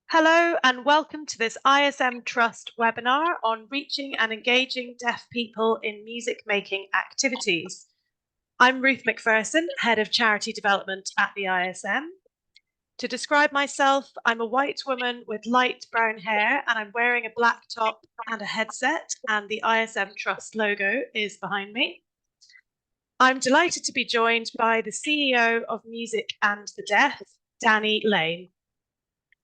Hello and welcome to this ISM Trust webinar on reaching and engaging deaf people in music making activities. I'm Ruth McPherson, Head of Charity Development at the ISM. To describe myself, I'm a white woman with light brown hair and I'm wearing a black top and a headset, and the ISM Trust logo is behind me. I'm delighted to be joined by the CEO of Music and the Deaf, Danny Lane.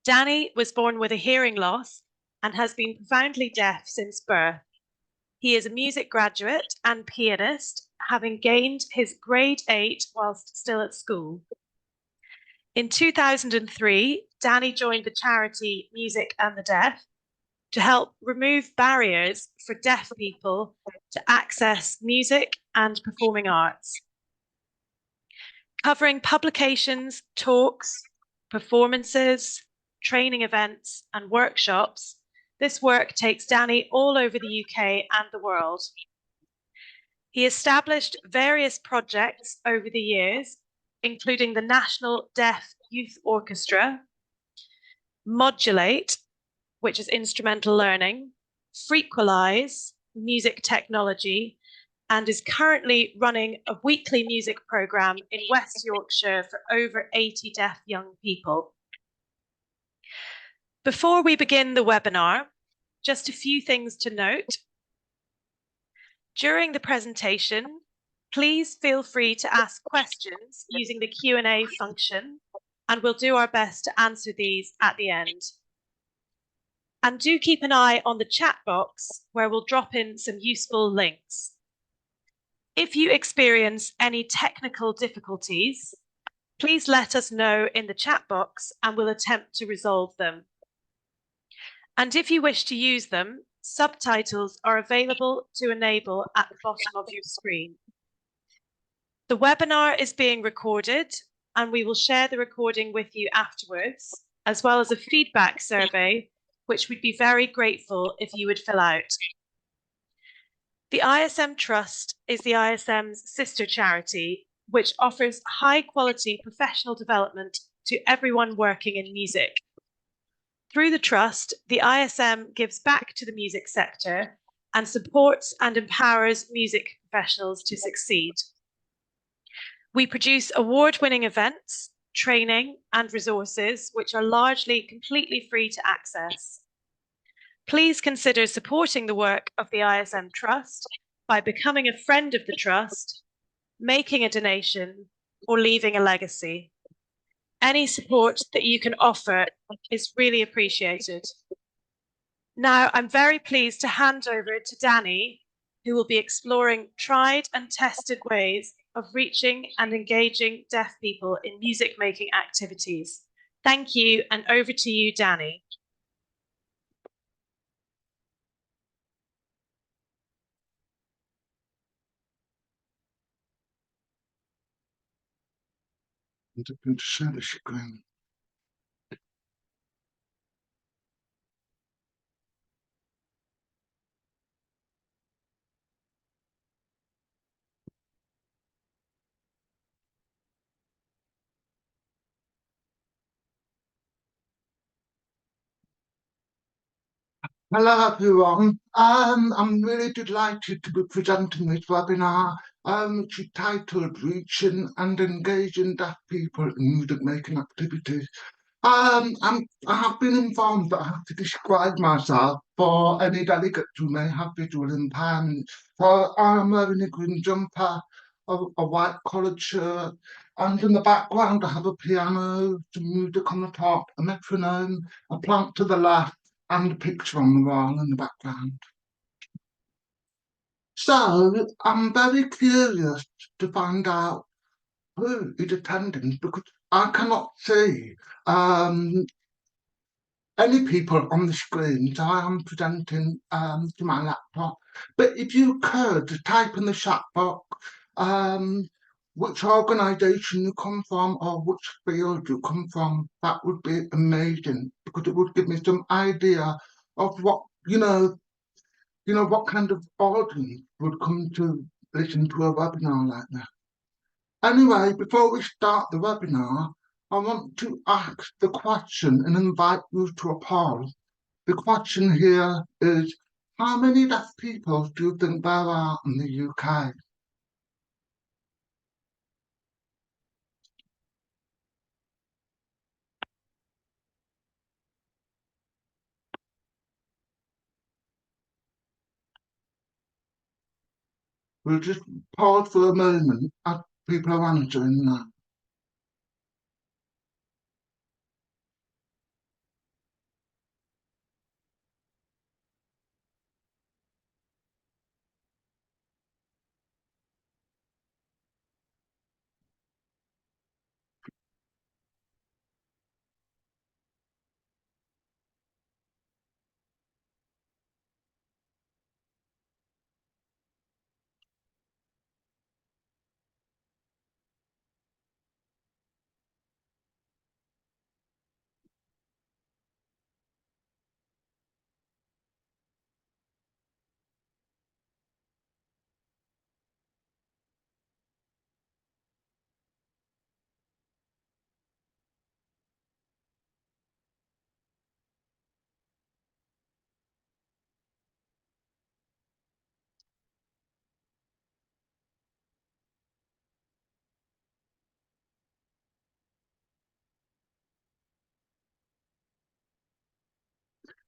Danny was born with a hearing loss and has been profoundly deaf since birth. He is a music graduate and pianist, having gained his grade 8 whilst still at school. In 2003, Danny joined the charity Music and the Deaf to help remove barriers for deaf people to access music and performing arts. Covering publications, talks, performances, training events and workshops, this work takes Danny all over the UK and the world. He established various projects over the years, including the National Deaf Youth Orchestra, Modulate, which is instrumental learning, Frequalize, music technology, and is currently running a weekly music programme in West Yorkshire for over 80 deaf young people. Before we begin the webinar, just a few things to note. During the presentation, please feel free to ask questions using the Q&A function, and we'll do our best to answer these at the end. And do keep an eye on the chat box where we'll drop in some useful links. If you experience any technical difficulties, please let us know in the chat box and we'll attempt to resolve them. And if you wish to use them, subtitles are available to enable at the bottom of your screen. The webinar is being recorded and we will share the recording with you afterwards, as well as a feedback survey, which we'd be very grateful if you would fill out. The ISM Trust is the ISM's sister charity, which offers high-quality professional development to everyone working in music. Through the Trust, the ISM gives back to the music sector and supports and empowers music professionals to succeed. We produce award-winning events, training, and resources which are largely completely free to access. Please consider supporting the work of the ISM Trust by becoming a friend of the Trust, making a donation, or leaving a legacy. Any support that you can offer is really appreciated. Now, I'm very pleased to hand over to Danny, who will be exploring tried and tested ways of reaching and engaging deaf people in music making activities. Thank you, and over to you, Danny. I'm going to share the screen. Hello everyone. I'm really delighted to be presenting this webinar, which is titled Reaching and Engaging Deaf People in Music Making Activities. I have been informed that I have to describe myself for any delegates who may have visual impairment. So I'm wearing a green jumper, a white collared shirt, and in the background I have a piano, some music on the top, a metronome, a plant to the left, and a picture on the wall in the background. So I'm very curious to find out who is attending, because I cannot see any people on the screen, so I am presenting to my laptop. But if you could type in the chat box which organisation you come from or which field you come from, that would be amazing, because it would give me some idea of what, what kind of audience would come to listen to a webinar like that. Anyway, before we start the webinar, I want to ask the question and invite you to a poll. The question here is, how many deaf people do you think there are in the UK? We'll just pause for a moment as people are answering that.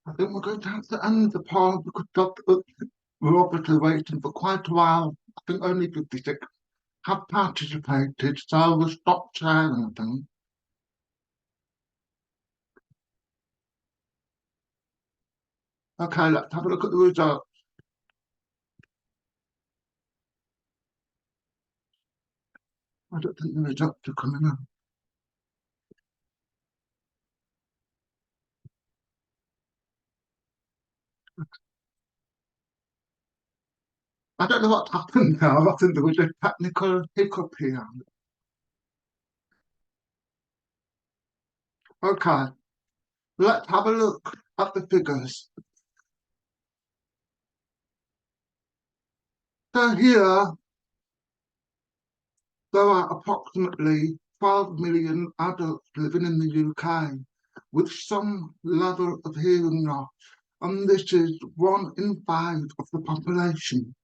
I think we're going to have to end the poll because we're obviously waiting for quite a while. I think only 56 have participated, so we'll stop sharing, I think. Okay, let's have a look at the results. I don't think the results are coming up. I don't know what happened now. I think there was a technical hiccup here. Okay, let's have a look at the figures. So here, there are approximately 12 million adults living in the UK with some level of hearing loss, and this is 1 in 5 of the population.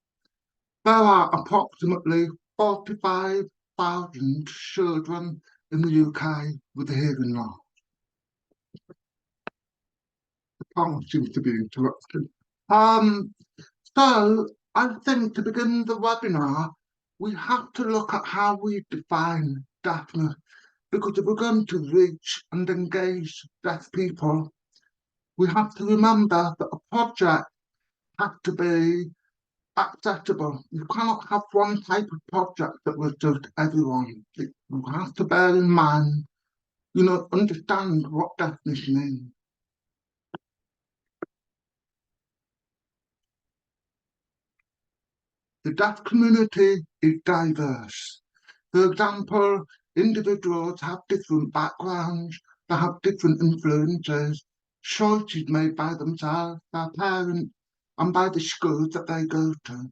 There are approximately 45,000 children in the UK with hearing loss. The panel seems to be interrupted. So I think to begin the webinar, we have to look at how we define deafness, because if we're going to reach and engage deaf people, we have to remember that a project has to be accessible. You cannot have one type of project that will suit everyone. You have to bear in mind, understand what deafness means. The deaf community is diverse. For example, individuals have different backgrounds, they have different influences, choices made by themselves, their parents, and by the schools that they go to.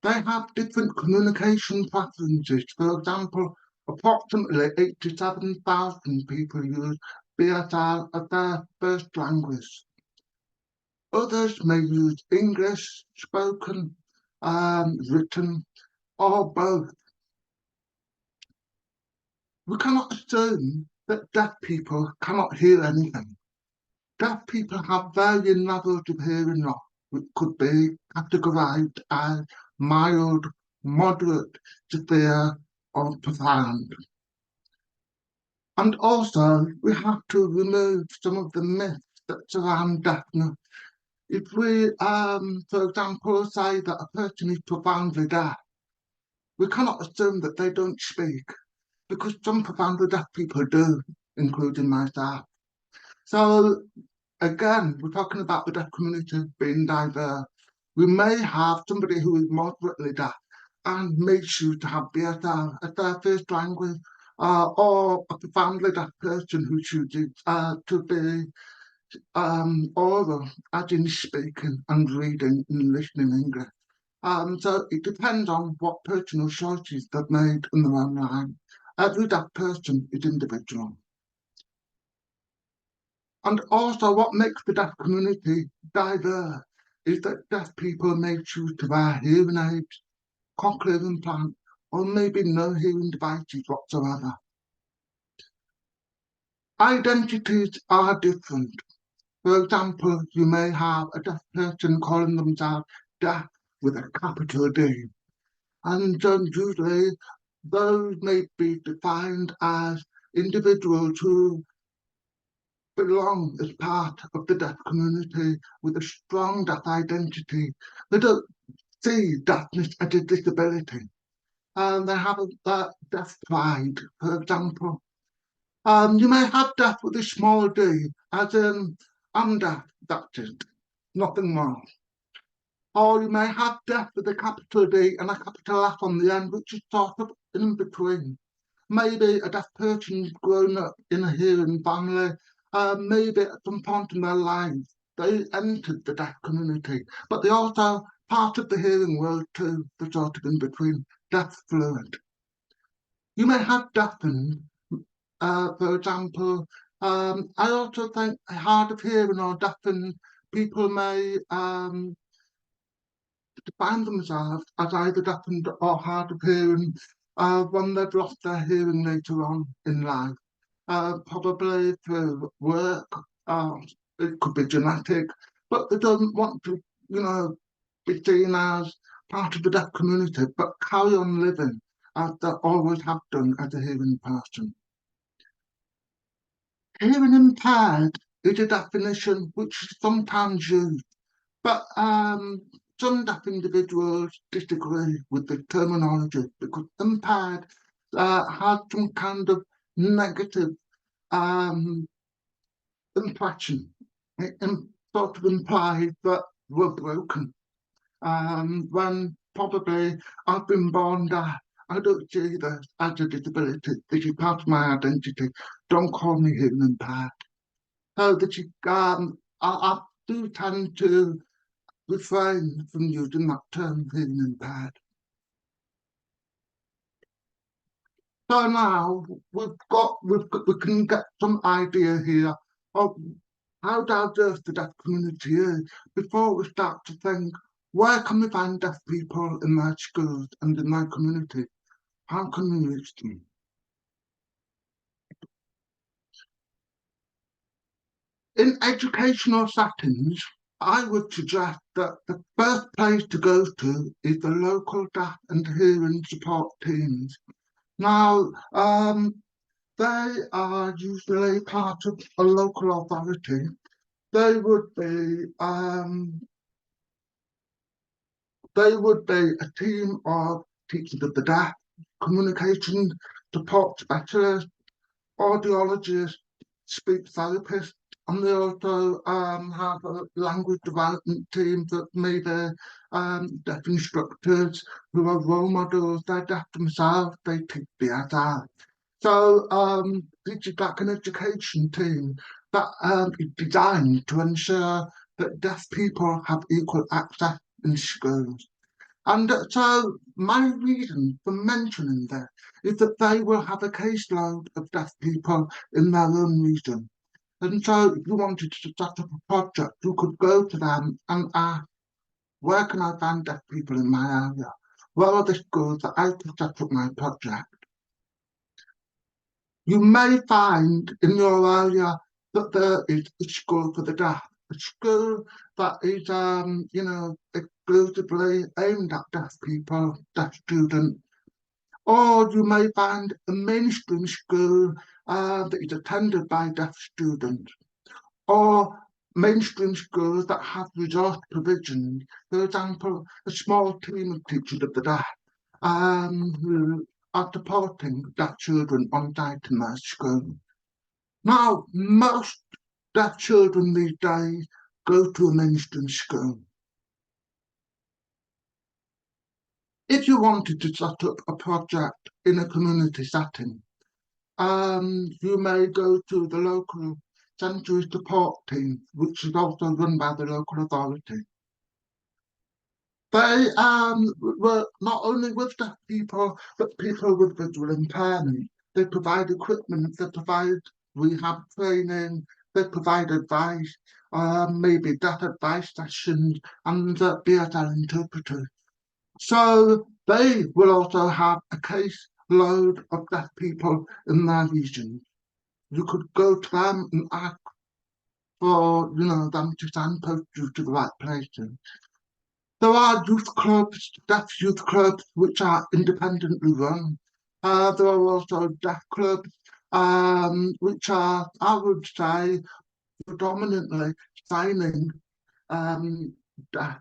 They have different communication preferences. For example, approximately 87,000 people use BSL as their first language. Others may use English, spoken, written, or both. We cannot assume that deaf people cannot hear anything. Deaf people have varying levels of hearing loss, which could be categorized as mild, moderate, severe, or profound. And also, we have to remove some of the myths that surround deafness. If we, for example, say that a person is profoundly deaf, we cannot assume that they don't speak, because some profoundly deaf people do, including myself. So again, we're talking about the deaf community being diverse. We may have somebody who is moderately deaf and may choose to have BSL as their first language, or a profoundly deaf person who chooses to be oral, as in speaking and reading and listening English. So it depends on what personal choices they've made in their own life. Every deaf person is individual. And also what makes the deaf community diverse is that deaf people may choose to wear hearing aids, cochlear implants, or maybe no hearing devices whatsoever. Identities are different. For example, you may have a deaf person calling themselves deaf with a capital D, and usually those may be defined as individuals who belong as part of the deaf community with a strong deaf identity. They don't see deafness as a disability, and they have a deaf pride, for example. You may have deaf with a small d, as in, I'm deaf, that's it, nothing more. Or you may have deaf with a capital D and a capital F on the end, which is sort of in between. Maybe a deaf person's grown up in a hearing family. Maybe at some point in their lives they entered the deaf community, but they also part of the hearing world too, the sort of in between, deaf fluent. You may have deafened, for example. I also think hard of hearing or deafened people may define themselves as either deafened or hard of hearing when they've lost their hearing later on in life. Probably through work, it could be genetic, but they don't want to, be seen as part of the deaf community, but carry on living as they always have done as a hearing person. Hearing impaired is a definition which is sometimes used, but some deaf individuals disagree with the terminology because impaired has some kind of negative impression. It sort of implies that we're broken. When probably I've been born deaf, I don't see this as a disability. This is part of my identity. Don't call me hearing impaired. So that I do tend to refrain from using that term hearing impaired. So now we can get some idea here of how diverse the deaf community is before we start to think, where can we find deaf people in my schools and in my community? How can we reach them? In educational settings, I would suggest that the first place to go to is the local deaf and hearing support teams. Now, they are usually part of a local authority. They would be a team of teachers of the deaf, communication support specialists, audiologists, speech therapists, and they also have a language development team that may be deaf instructors who are role models. They're deaf themselves, they teach BSL. So this is like an education team that is designed to ensure that deaf people have equal access in schools. And so my reason for mentioning this is that they will have a caseload of deaf people in their own region. And so if you wanted to set up a project, you could go to them and ask, where can I find deaf people in my area? Where are the schools that I can set up my project? You may find in your area that there is a school for the deaf, a school that is, exclusively aimed at deaf people, deaf students. Or you may find a mainstream school that is attended by deaf students. Or mainstream schools that have resource provisions, for example, a small team of teachers of the deaf who are supporting deaf children on site in their school. Now, most deaf children these days go to a mainstream school. If you wanted to set up a project in a community setting, you may go to the local sensory support team, which is also run by the local authority. They work not only with deaf people, but people with visual impairment. they provide equipment, they provide rehab training, they provide advice, maybe deaf advice sessions, and BSL interpreters. So they will also have a case load of deaf people in their region. You could go to them and ask for, them to signpost you to the right places. There are youth clubs, deaf youth clubs, which are independently run. There are also deaf clubs, which are, I would say, predominantly signing deaf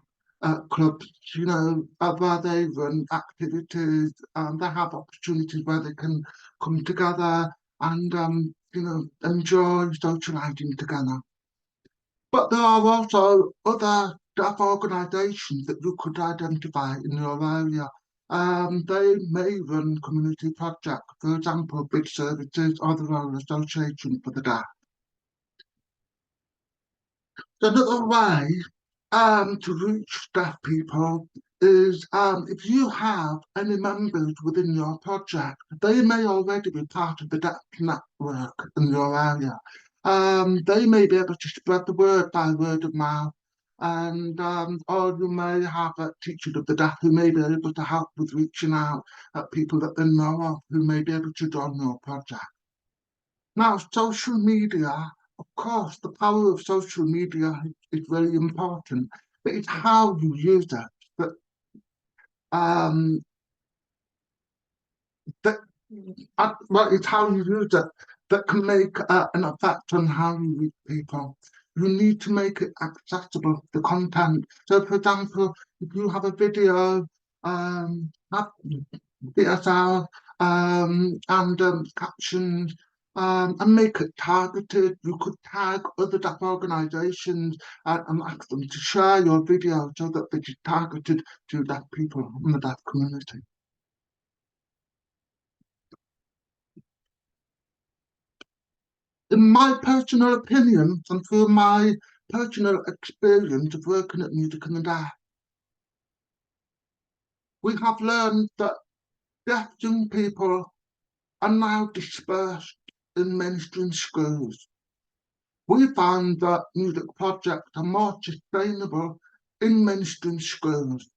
clubs, where they run activities, they have opportunities where they can come together and, enjoy socialising together. But there are also other deaf organisations that you could identify in your area. They may run community projects, for example, Big Services or the Royal Association for the Deaf. Another way to reach deaf people is if you have any members within your project, they may already be part of the deaf network in your area. They may be able to spread the word by word of mouth, and or you may have a teacher of the deaf who may be able to help with reaching out at people that they know of who may be able to join your project. Now, social media, of course, the power of social media is very important, but it's how you use it um, that it's how you use it that can make an effect on how you reach people. You need to make it accessible, the content. So, for example, if you have a video, have BSL and captions, and make it targeted. You could tag other deaf organisations and ask them to share your video so that it is targeted to deaf people in the deaf community. In my personal opinion, and through my personal experience of working at Music and the Deaf, we have learned that deaf young people are now dispersed in mainstream schools. We find that music projects are more sustainable in mainstream schools,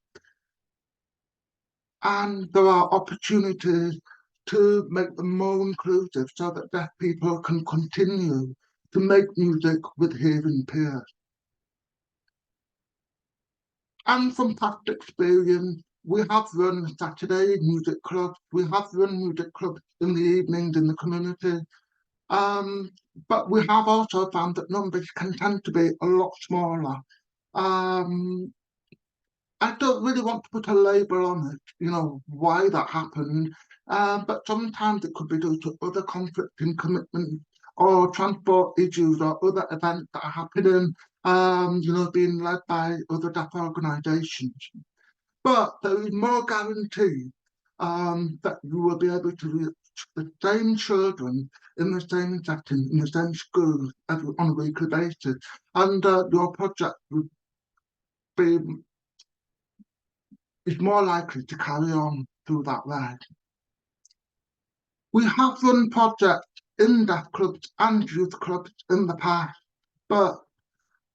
and there are opportunities to make them more inclusive so that deaf people can continue to make music with hearing peers. And from past experience, we have run Saturday music clubs, we have run music clubs in the evenings in the community, but we have also found that numbers can tend to be a lot smaller. I don't really want to put a label on it, why that happened, but sometimes it could be due to other conflicting commitments or transport issues or other events that are happening, being led by other deaf organisations. But there is more guarantee that you will be able to reach the same children in the same setting, in the same school on a weekly basis, and your project would be is more likely to carry on through that way. We have run projects in deaf clubs and youth clubs in the past, but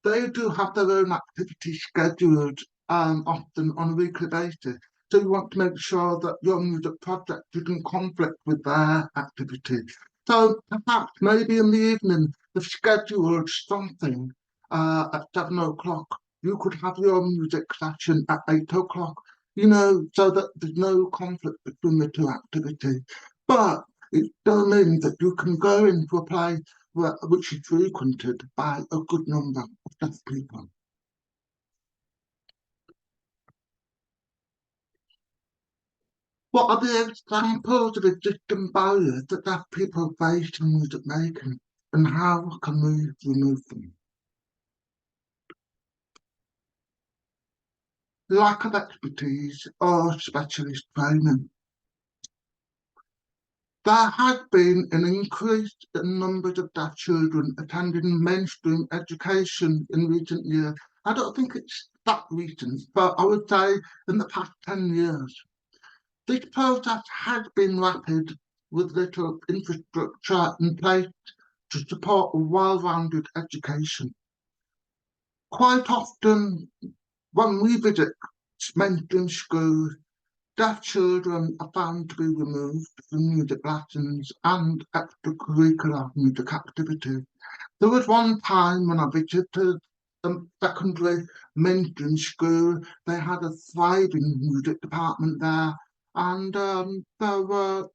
they do have their own activities scheduled often on a weekly basis. So you want to make sure that your music project doesn't conflict with their activities. So perhaps maybe in the evening they've scheduled something at 7 o'clock. You could have your music session at 8 o'clock, so that there's no conflict between the two activities. But it does mean that you can go into a place which is frequented by a good number of deaf people. What are the examples of existing barriers that deaf people face in music making, and how can we remove them? Lack of expertise or specialist training. There has been an increase in numbers of deaf children attending mainstream education in recent years. I don't think it's that recent, but I would say in the past 10 years. This process has been rapid with little infrastructure in place to support a well-rounded education. Quite often, when we visit mainstream schools, deaf children are found to be removed from music lessons and extracurricular music activities. There was one time when I visited a secondary mainstream school. They had a thriving music department there, and there were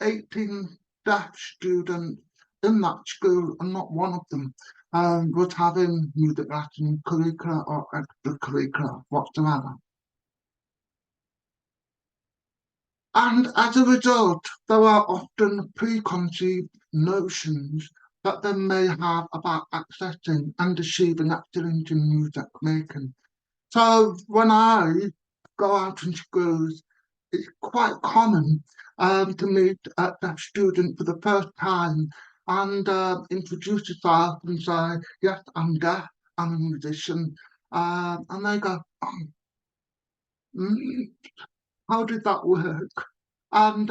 18 deaf students in that school, and not one of them was having music lesson, curricular or extracurricular whatsoever. And as a result, there are often preconceived notions that they may have about accessing and achieving excellence in music making. So when I go out in schools, it's quite common to meet a deaf student for the first time and introduce yourself and say, yes, I'm deaf, I'm a musician. And they go, oh, how did that work? And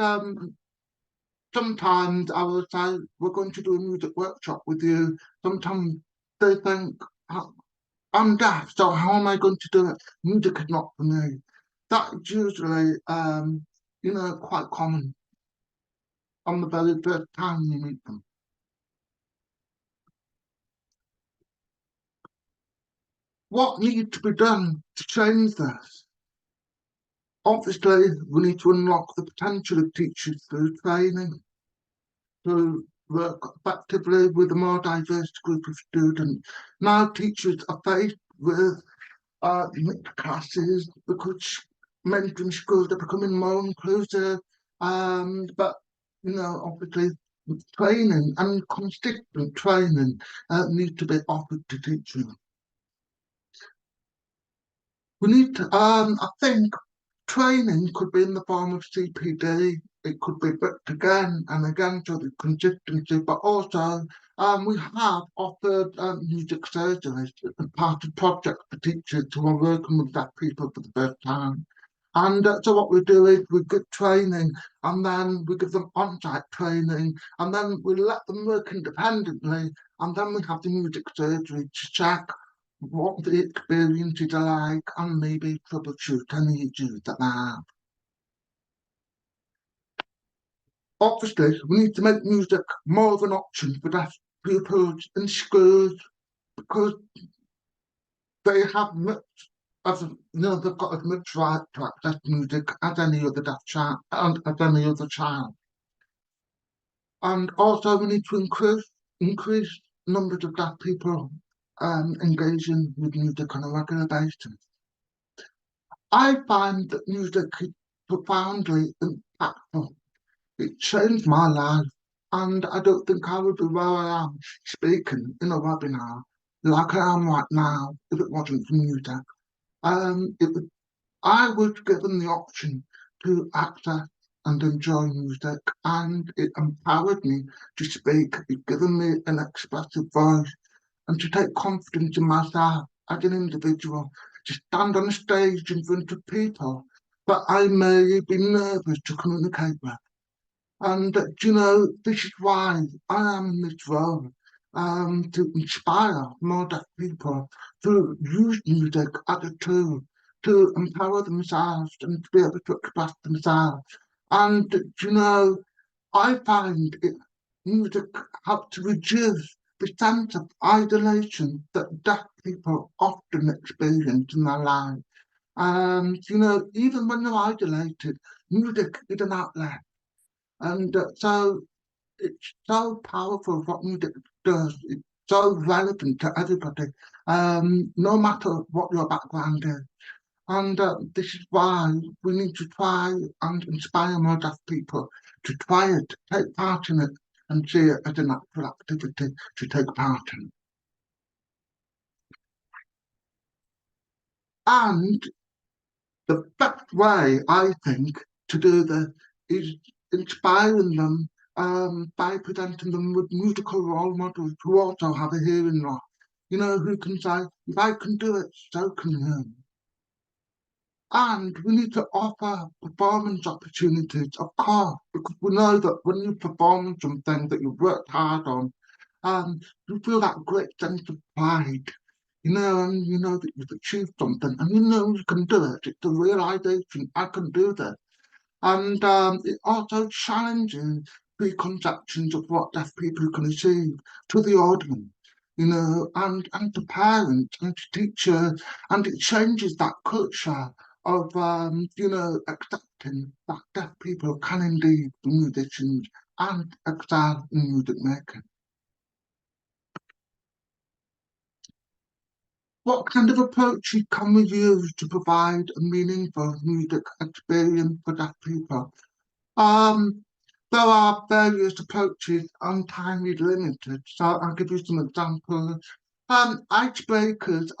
sometimes I will say, we're going to do a music workshop with you. Sometimes they think, I'm deaf, so how am I going to do it? Music is not for me. That's usually, quite common on the very first time you meet them. What needs to be done to change this? Obviously, we need to unlock the potential of teachers through training, to work effectively with a more diverse group of students. Now teachers are faced with mixed classes because mainstream schools are becoming more inclusive. But obviously, training and consistent training need to be offered to teachers. We need to, I think, training could be in the form of CPD. It could be booked again and again to the consistency, but also we have offered music surgeries as part of projects for teachers who are working with deaf people for the first time. And so what we do is we give training and then we give them on-site training and then we let them work independently and then we have the music surgery to check what the experiences are like and maybe troubleshoot any issues that they have. Obviously, we need to make music more of an option for deaf pupils in schools because they have they've got as much right to access music as any other deaf child and as any other child. And also, we need to increase numbers of deaf people engaging with music on a regular basis. I find that music is profoundly impactful. It changed my life, and I don't think I would be where I am speaking in a webinar like I am right now if it wasn't for music. I was given the option to access and enjoy music, and it empowered me to speak. It given me an expressive voice and to take confidence in myself as an individual, to stand on a stage in front of people that I may be nervous to communicate with. And this is why I am in this role, to inspire more deaf people to use music as a tool to empower themselves and to be able to express themselves. And I find music helps to reduce the sense of isolation that deaf people often experience in their lives. And even when they're isolated, music is an outlet. And so it's so powerful what music does. It's so relevant to everybody, no matter what your background is. And this is why we need to try and inspire more deaf people to try it, take part in it, and see it as a natural activity to take part in. And the best way, I think, to do this is inspiring them by presenting them with musical role models who also have a hearing loss. Who can say, if I can do it, so can you. And we need to offer performance opportunities, of course, because we know that when you perform something that you've worked hard on, you feel that great sense of pride, and you know that you've achieved something, and you know you can do it. It's a realization, I can do this. And it also challenges preconceptions of what deaf people can achieve to the audience, and to parents and to teachers, and it changes that culture of, accepting that deaf people can indeed be musicians and excel in music making. What kind of approach can we use to provide a meaningful music experience for deaf people? Um, there are various approaches and time is limited, so I'll give you some examples. Icebreakers,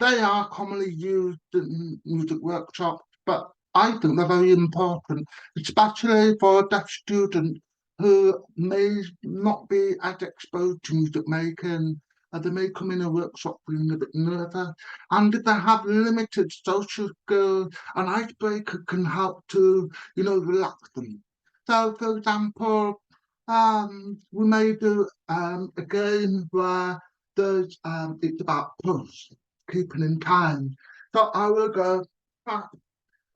they are commonly used in music workshops, but I think they're very important, especially for deaf students who may not be as exposed to music making. They may come in a workshop feeling a bit nervous, and if they have limited social skills, an icebreaker can help to relax them. So, for example, we may do a game where it's about pulse, keeping in time. So I will go clap,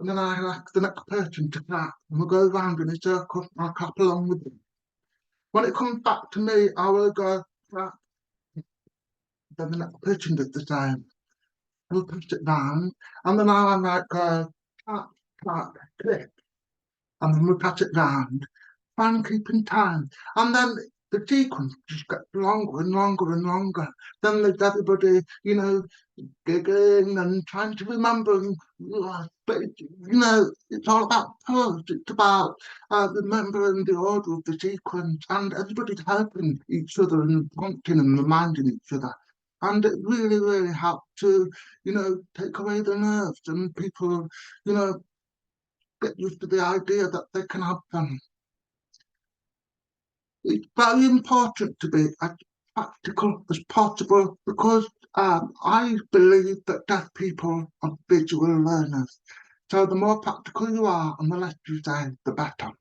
and then I ask the next person to clap, and we'll go around in a circle, and I'll clap along with them. When it comes back to me, I will go clap, then the next person does the same. We'll push it down, and then I might go clap, clap, click, and then we'll pass it round, try and keep in time. And then the sequence just gets longer and longer and longer. Then there's everybody, giggling and trying to remember. But, it's all about pause. It's about remembering the order of the sequence, and everybody's helping each other and prompting and reminding each other. And it really, really helps to, take away the nerves and people, get used to the idea that they can have fun. It's very important to be as practical as possible because I believe that deaf people are visual learners. So the more practical you are and the less you say, the better.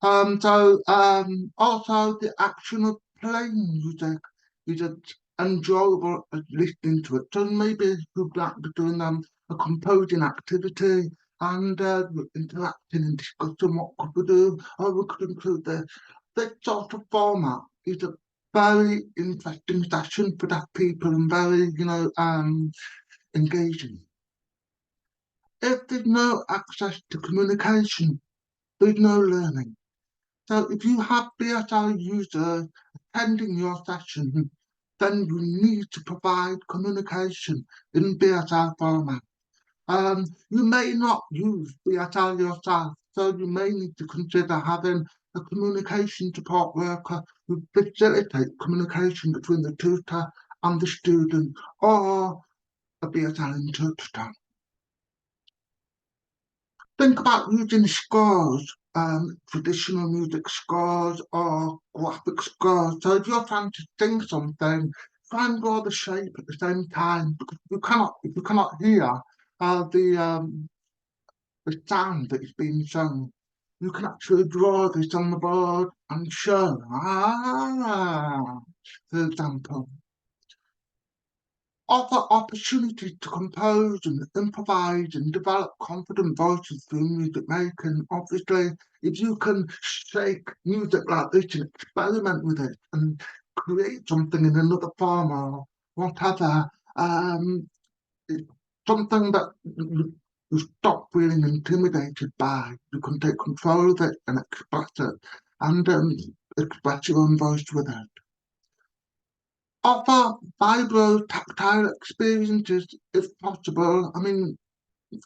Also the action of playing music is as enjoyable as listening to it. So maybe you'd like to be doing a composing activity and interacting and discussing what could we do, or we could include this sort of format is a very interesting session for deaf people and very, engaging. If there's no access to communication, there's no learning. So if you have BSL users attending your session, then you need to provide communication in BSL format. You may not use BSL yourself, so you may need to consider having a communication support worker who facilitates communication between the tutor and the student, or a BSL interpreter. Think about using scores, traditional music scores or graphic scores. So if you're trying to sing something, try and draw the shape at the same time because if you cannot hear the sound that is being sung, you can actually draw this on the board and show. For example. Offer opportunities to compose and improvise and develop confident voices through music making. Obviously, if you can shake music like this and experiment with it and create something in another form or whatever, it's something that you stop feeling intimidated by. You can take control of it and express it and express your own voice with it. Offer vibro tactile experiences if possible. I mean,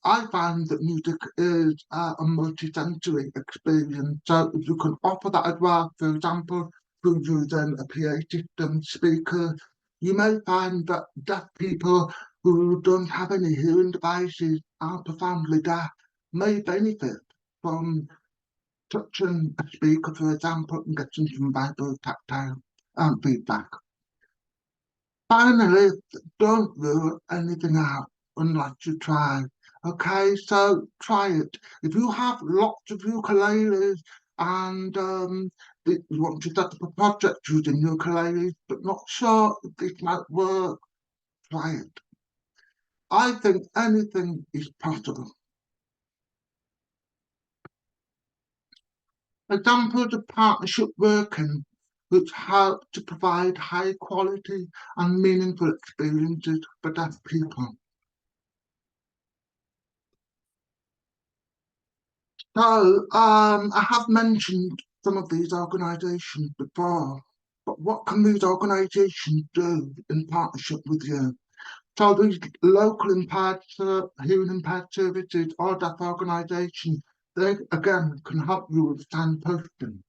I find that music is a multi-sensory experience. So if you can offer that as well, for example, through using a PA system speaker, you may find that deaf people who don't have any hearing devices, are profoundly deaf, may benefit from touching a speaker, for example, and getting some vibro tactile feedback. Finally, don't rule anything out unless you try. Okay, so try it. If you have lots of ukuleles and you want to set up a project using ukuleles, but not sure if this might work, try it. I think anything is possible. Examples of partnership working which help to provide high quality and meaningful experiences for deaf people. So, I have mentioned some of these organisations before, but what can these organisations do in partnership with you? So these local hearing impaired services or deaf organisations, they again can help you with signposting.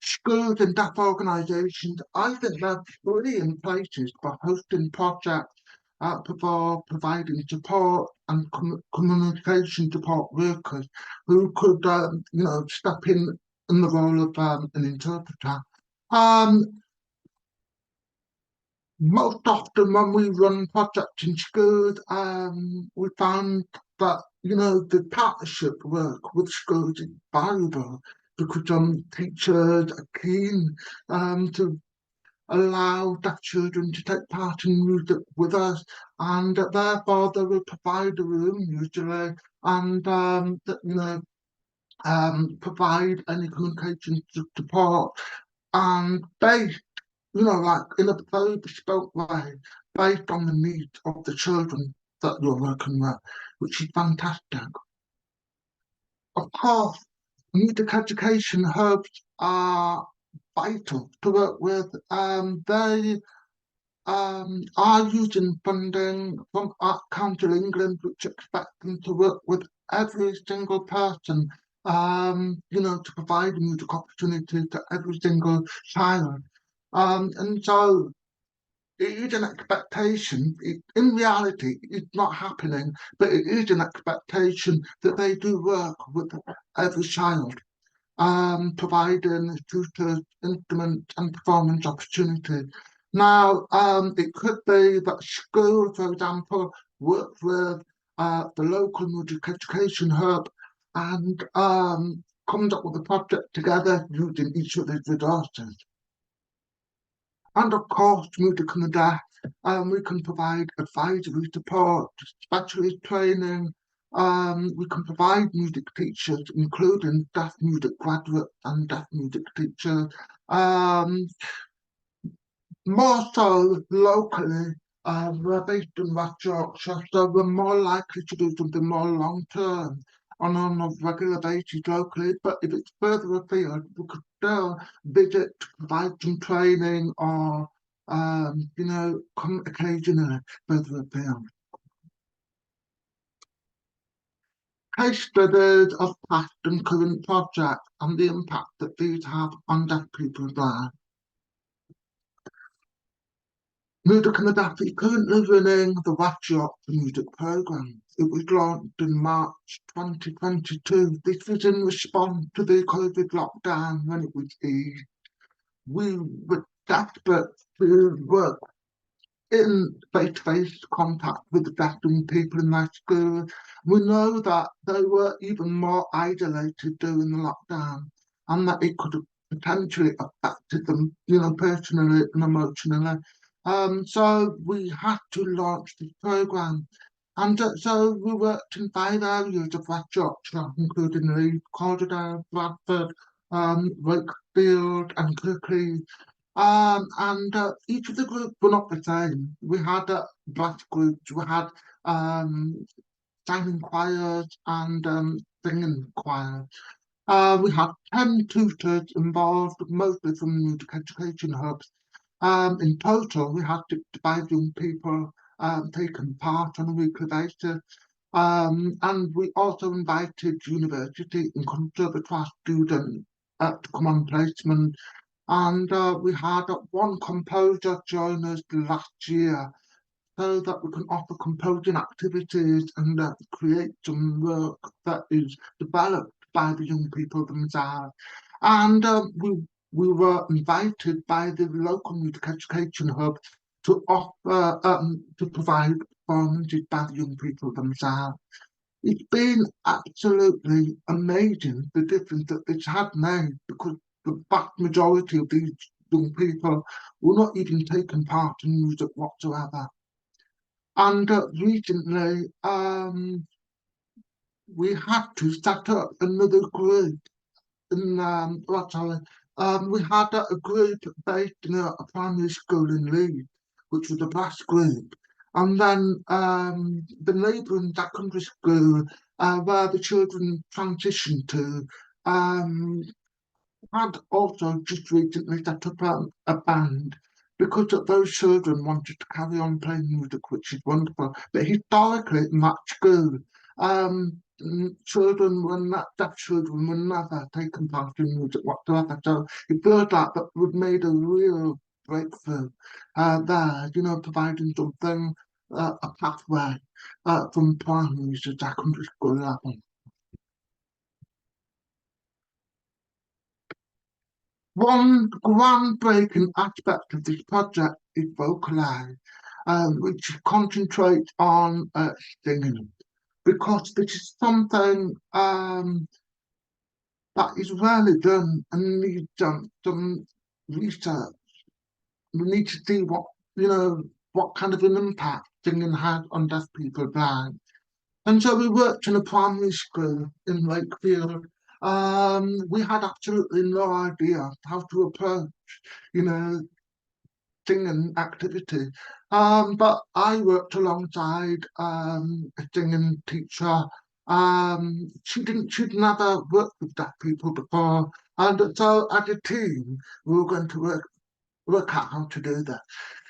Schools and deaf organisations, I think they're brilliant places for hosting projects, for providing support and communication support workers who could, step in the role of an interpreter. Most often when we run projects in schools, we found that, the partnership work with schools is valuable because teachers are keen to allow deaf children to take part in music with us, and therefore they will provide a room usually, and provide any communication support, and based, like in a very bespoke way, based on the needs of the children that you're working with, which is fantastic. Of course, music education hubs are vital to work with. They are using funding from Art Council England, which expect them to work with every single person, to provide music opportunity to every single child. And so it is an expectation. In reality, it's not happening, but it is an expectation that they do work with every child, providing tutors, instruments and performance opportunities. Now, it could be that school, for example, works with the local music education hub and comes up with a project together using each other's resources. And of course, music and the deaf, we can provide advisory support, specialist training. We can provide music teachers, including deaf music graduates and deaf music teachers. More so locally, we're based in West Yorkshire, so we're more likely to do something more long term on a regular basis locally. But if it's further afield, we could still visit to provide some training or, come occasionally further afield. Case studies of past and current projects and the impact that these have on deaf people's lives. Music and the Deaf is currently running the West Yorkshire Music Programme. It was launched in March 2022. This was in response to the COVID lockdown when it was eased. We were desperate to work in face-to-face contact with the deaf young people in their school. We know that they were even more isolated during the lockdown and that it could have potentially affected them, personally and emotionally. So we had to launch this programme. And so we worked in 5 areas of West Yorkshire, including Leeds, Calderdale, Bradford, Wakefield and Kirklees. And each of the groups were not the same. We had brass groups, we had singing choirs and singing choirs. We had 10 tutors involved, mostly from music education hubs. In total, we had 65 young people taking part on a weekly basis. And we also invited university and conservatoire students to come on placement. And we had one composer join us last year so that we can offer composing activities and create some work that is developed by the young people themselves. And we were invited by the local music education hub to offer to provide performances by the young people themselves. It's been absolutely amazing the difference that this had made, because the vast majority of these young people were not even taking part in music whatsoever. And recently, we had to set up another group in sorry, we had a group based in a primary school in Leeds, which was a brass group, and then the neighbouring secondary school where the children transitioned to um, had also just recently set up a band, because those children wanted to carry on playing music, which is wonderful. But historically, in that school, children were not, deaf children were never taken part in music whatsoever. So it feels like that we've made a real breakthrough there, providing something, a pathway from primary to secondary school level. One groundbreaking aspect of this project is Vocalize, which concentrates on singing, because this is something that is rarely done and needs some research. We need to see what kind of an impact singing has on deaf people blind. And so we worked in a primary school in Wakefield. We had absolutely no idea how to approach, you know, singing activity. But I worked alongside a singing teacher. She'd never worked with deaf people before. And so as a team, we were going to work out how to do that.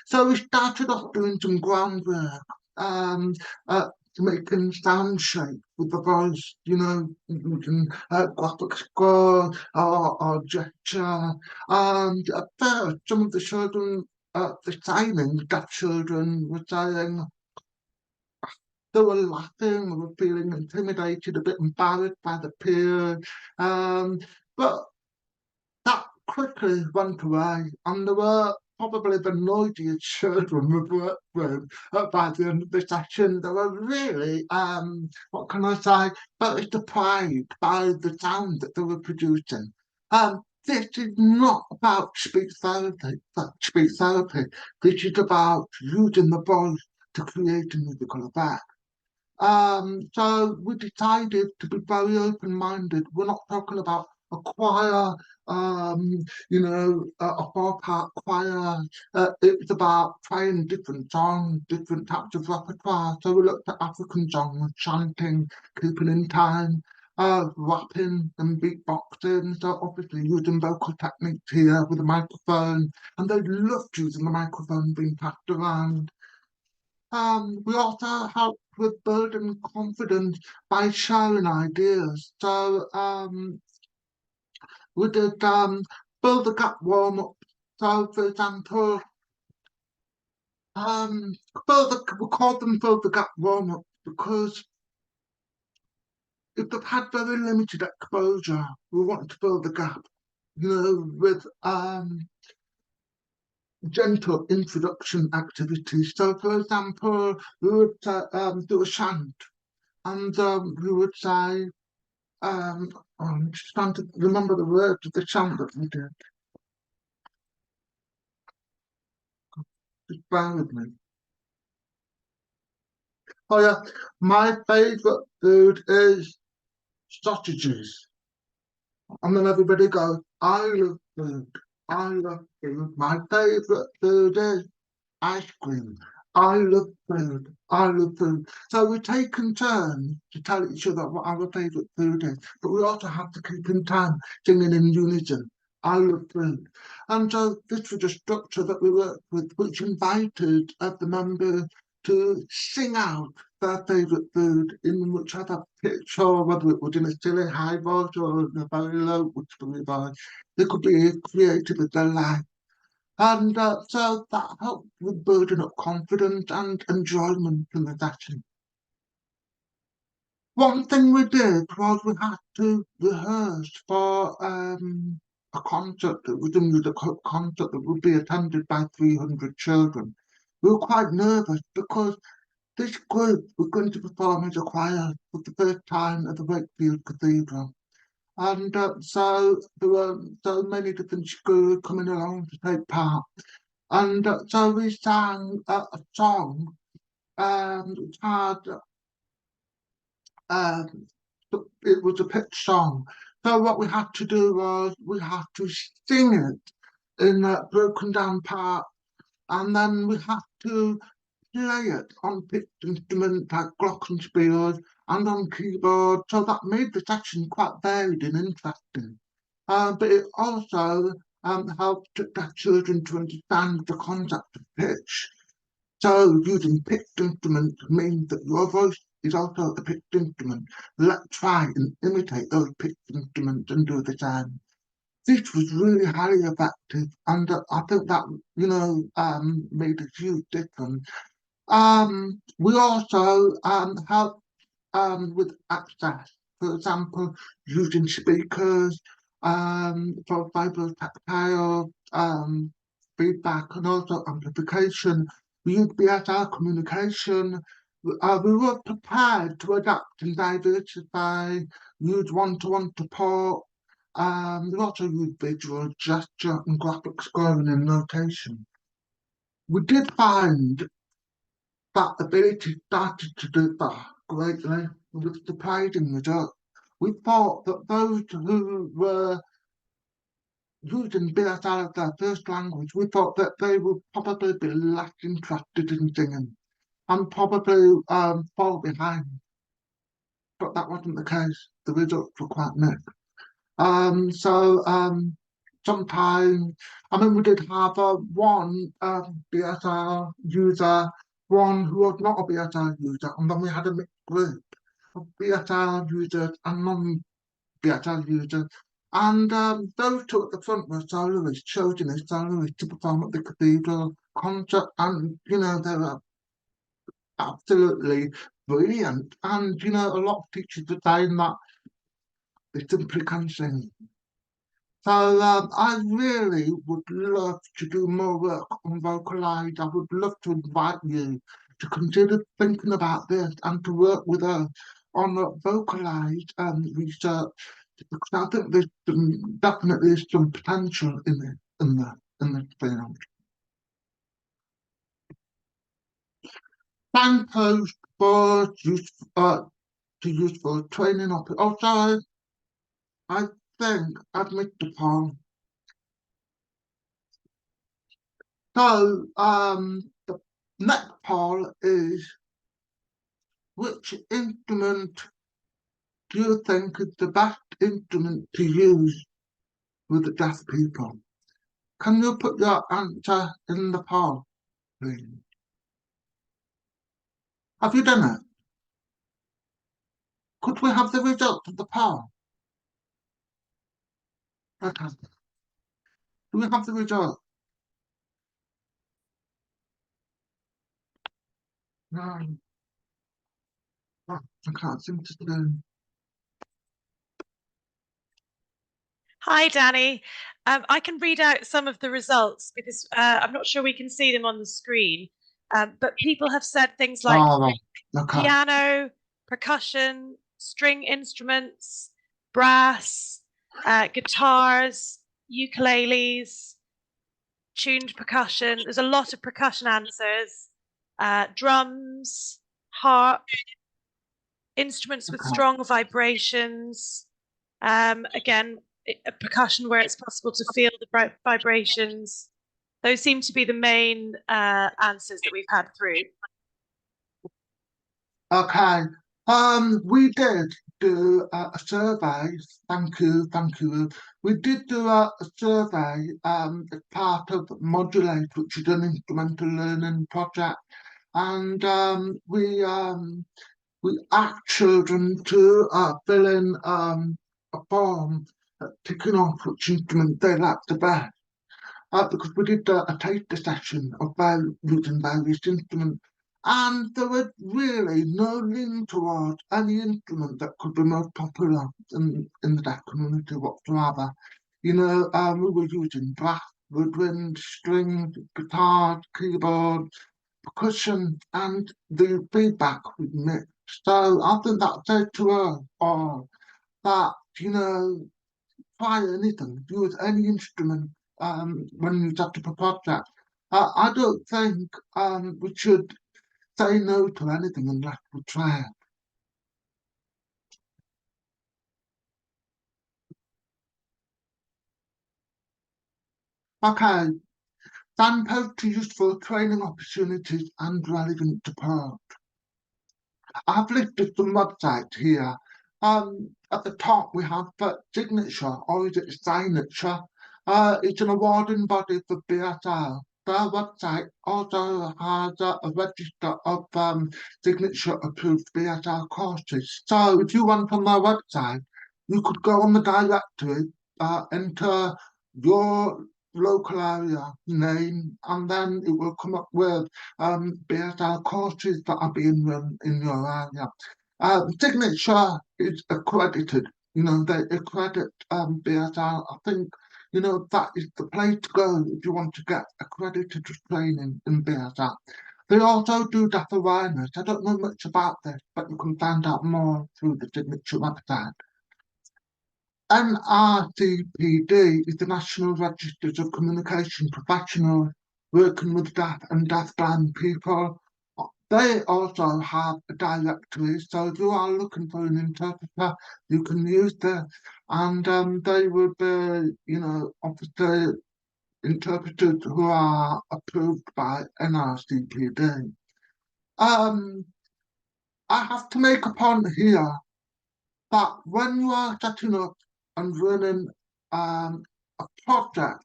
So we started off doing some groundwork, um, uh, making sound shape with the voice, using graphic score or gesture. And at first, some of the children, the signing, deaf children, were saying they were laughing, they were feeling intimidated, a bit embarrassed by the peers. But that quickly went away, and there were probably the noisiest children we've worked with by the end of the session. They were really, what can I say, very surprised by the sound that they were producing. This is not about speech therapy. This is about using the voice to create a musical effect. So we decided to be very open-minded. We're not talking about a choir, a four-part choir. It's about trying different songs, different types of repertoire. So we looked at African songs, chanting, keeping in time, rapping and beatboxing. So obviously using vocal techniques here with a microphone. And they loved using the microphone being passed around. We also help with building confidence by sharing ideas. So we did build the gap warm up. So for example, we called them build the gap warm up because if they've had very limited exposure, we wanted to build the gap, with gentle introduction activities. So for example, we would do a chant, and we would say, I'm just trying to remember the words of the chant that we did. Just bear with me. Oh yeah, my favourite food is sausages. And then everybody goes, I love food. I love food. My favourite food is ice cream. I love food. I love food. So we take in turns to tell each other what our favourite food is, but we also have to keep in time singing in unison. I love food. And so this was a structure that we worked with, which invited the members to sing out their favourite food in whichever pitch, or whether it was in a silly high voice or in a very low whispery voice. They could be creative with their life. And so that helped with building up confidence and enjoyment in the session. One thing we did was we had to rehearse for a concert that was a musical concert that would be attended by 300 children. We were quite nervous because This group was going to perform as a choir for the first time at the Wakefield Cathedral. And so there were so many different schools coming along to take part. And so we sang a song which had, um, it was a pitch song. So what we had to do was we had to sing it in broken down parts, and then we had to play it on pitched instruments like glockenspiels and on keyboard, so that made the section quite varied and interesting. But it also helped the children to understand the concept of pitch. So using pitched instruments means that your voice is also a pitched instrument. Let's try and imitate those pitched instruments and do the same. This was really highly effective, and I think that made a huge difference. We also help with access, for example, using speakers for vibro-tactile feedback and also amplification. We use BSR communication. We were prepared to adapt and diversify, use one-to-one support. We also use visual gesture and graphic scoring and notation. We did find that ability started to differ greatly with the surprising result. We thought that those who were using BSR as their first language, we thought that they would probably be less interested in singing and probably fall behind. But that wasn't the case. The results were quite mixed. Sometimes, I mean, we did have one BSR user, one who was not a BSR user, and then we had a mixed group of BSR users and non-BSR users. And those two at the front were soloists, chosen as soloists to perform at the cathedral concert, and they were absolutely brilliant. And a lot of teachers are saying that they simply can't sing. So I really would love to do more work on vocalise. I would love to invite you to consider thinking about this and to work with us on vocalise research, because I think there's definitely is some potential in it in the field. Signpost for useful training of it. Also, I think I've missed the point. So, the next poll is, which instrument do you think is the best instrument to use with the deaf people? Can you put your answer in the poll, please? Have you done it? Could we have the results of the poll? Okay. Do we have the result? No. Oh, I can't seem to do. Hi, Danny. I can read out some of the results because I'm not sure we can see them on the screen. But people have said things like Okay. piano, percussion, string instruments, brass, guitars, ukuleles, tuned percussion. There's a lot of percussion answers. Drums, harp, instruments with strong vibrations. Again, a percussion where it's possible to feel the vibrations. Those seem to be the main answers that we've had through. Okay. We did do a survey. Thank you. We did do a survey as part of Modulate, which is an instrumental learning project, and we asked children to fill in a form ticking off which instrument they liked the best. Because we did a taster session of using various instruments, and there was really no lean towards any instrument that could be most popular in the deaf community whatsoever. We were using brass, woodwind, strings, guitars, keyboards, percussion and the feedback was mixed. So I think that said to her, oh, that, try anything, use any instrument when you set up a project. I don't think we should say no to anything unless we try it. Okay, then post useful training opportunities and relevant support. I've listed some websites here. At the top we have Signature, or is it Signature? It's an awarding body for BSL. Their website also has a register of Signature approved BSL courses. So if you went on their website, you could go on the directory, enter your local area name, and then it will come up with BSL courses that are being run in your area. Signature is accredited. They accredit BSL. I think, that is the place to go if you want to get accredited training in BSL. They also do deaf awareness. I don't know much about this, but you can find out more through the Signature website. NRCPD is the National Registers of Communication Professionals working with deaf and deafblind people. They also have a directory, so if you are looking for an interpreter, you can use this, and they will be, obviously interpreters who are approved by NRCPD. I have to make a point here that when you are setting up and running a project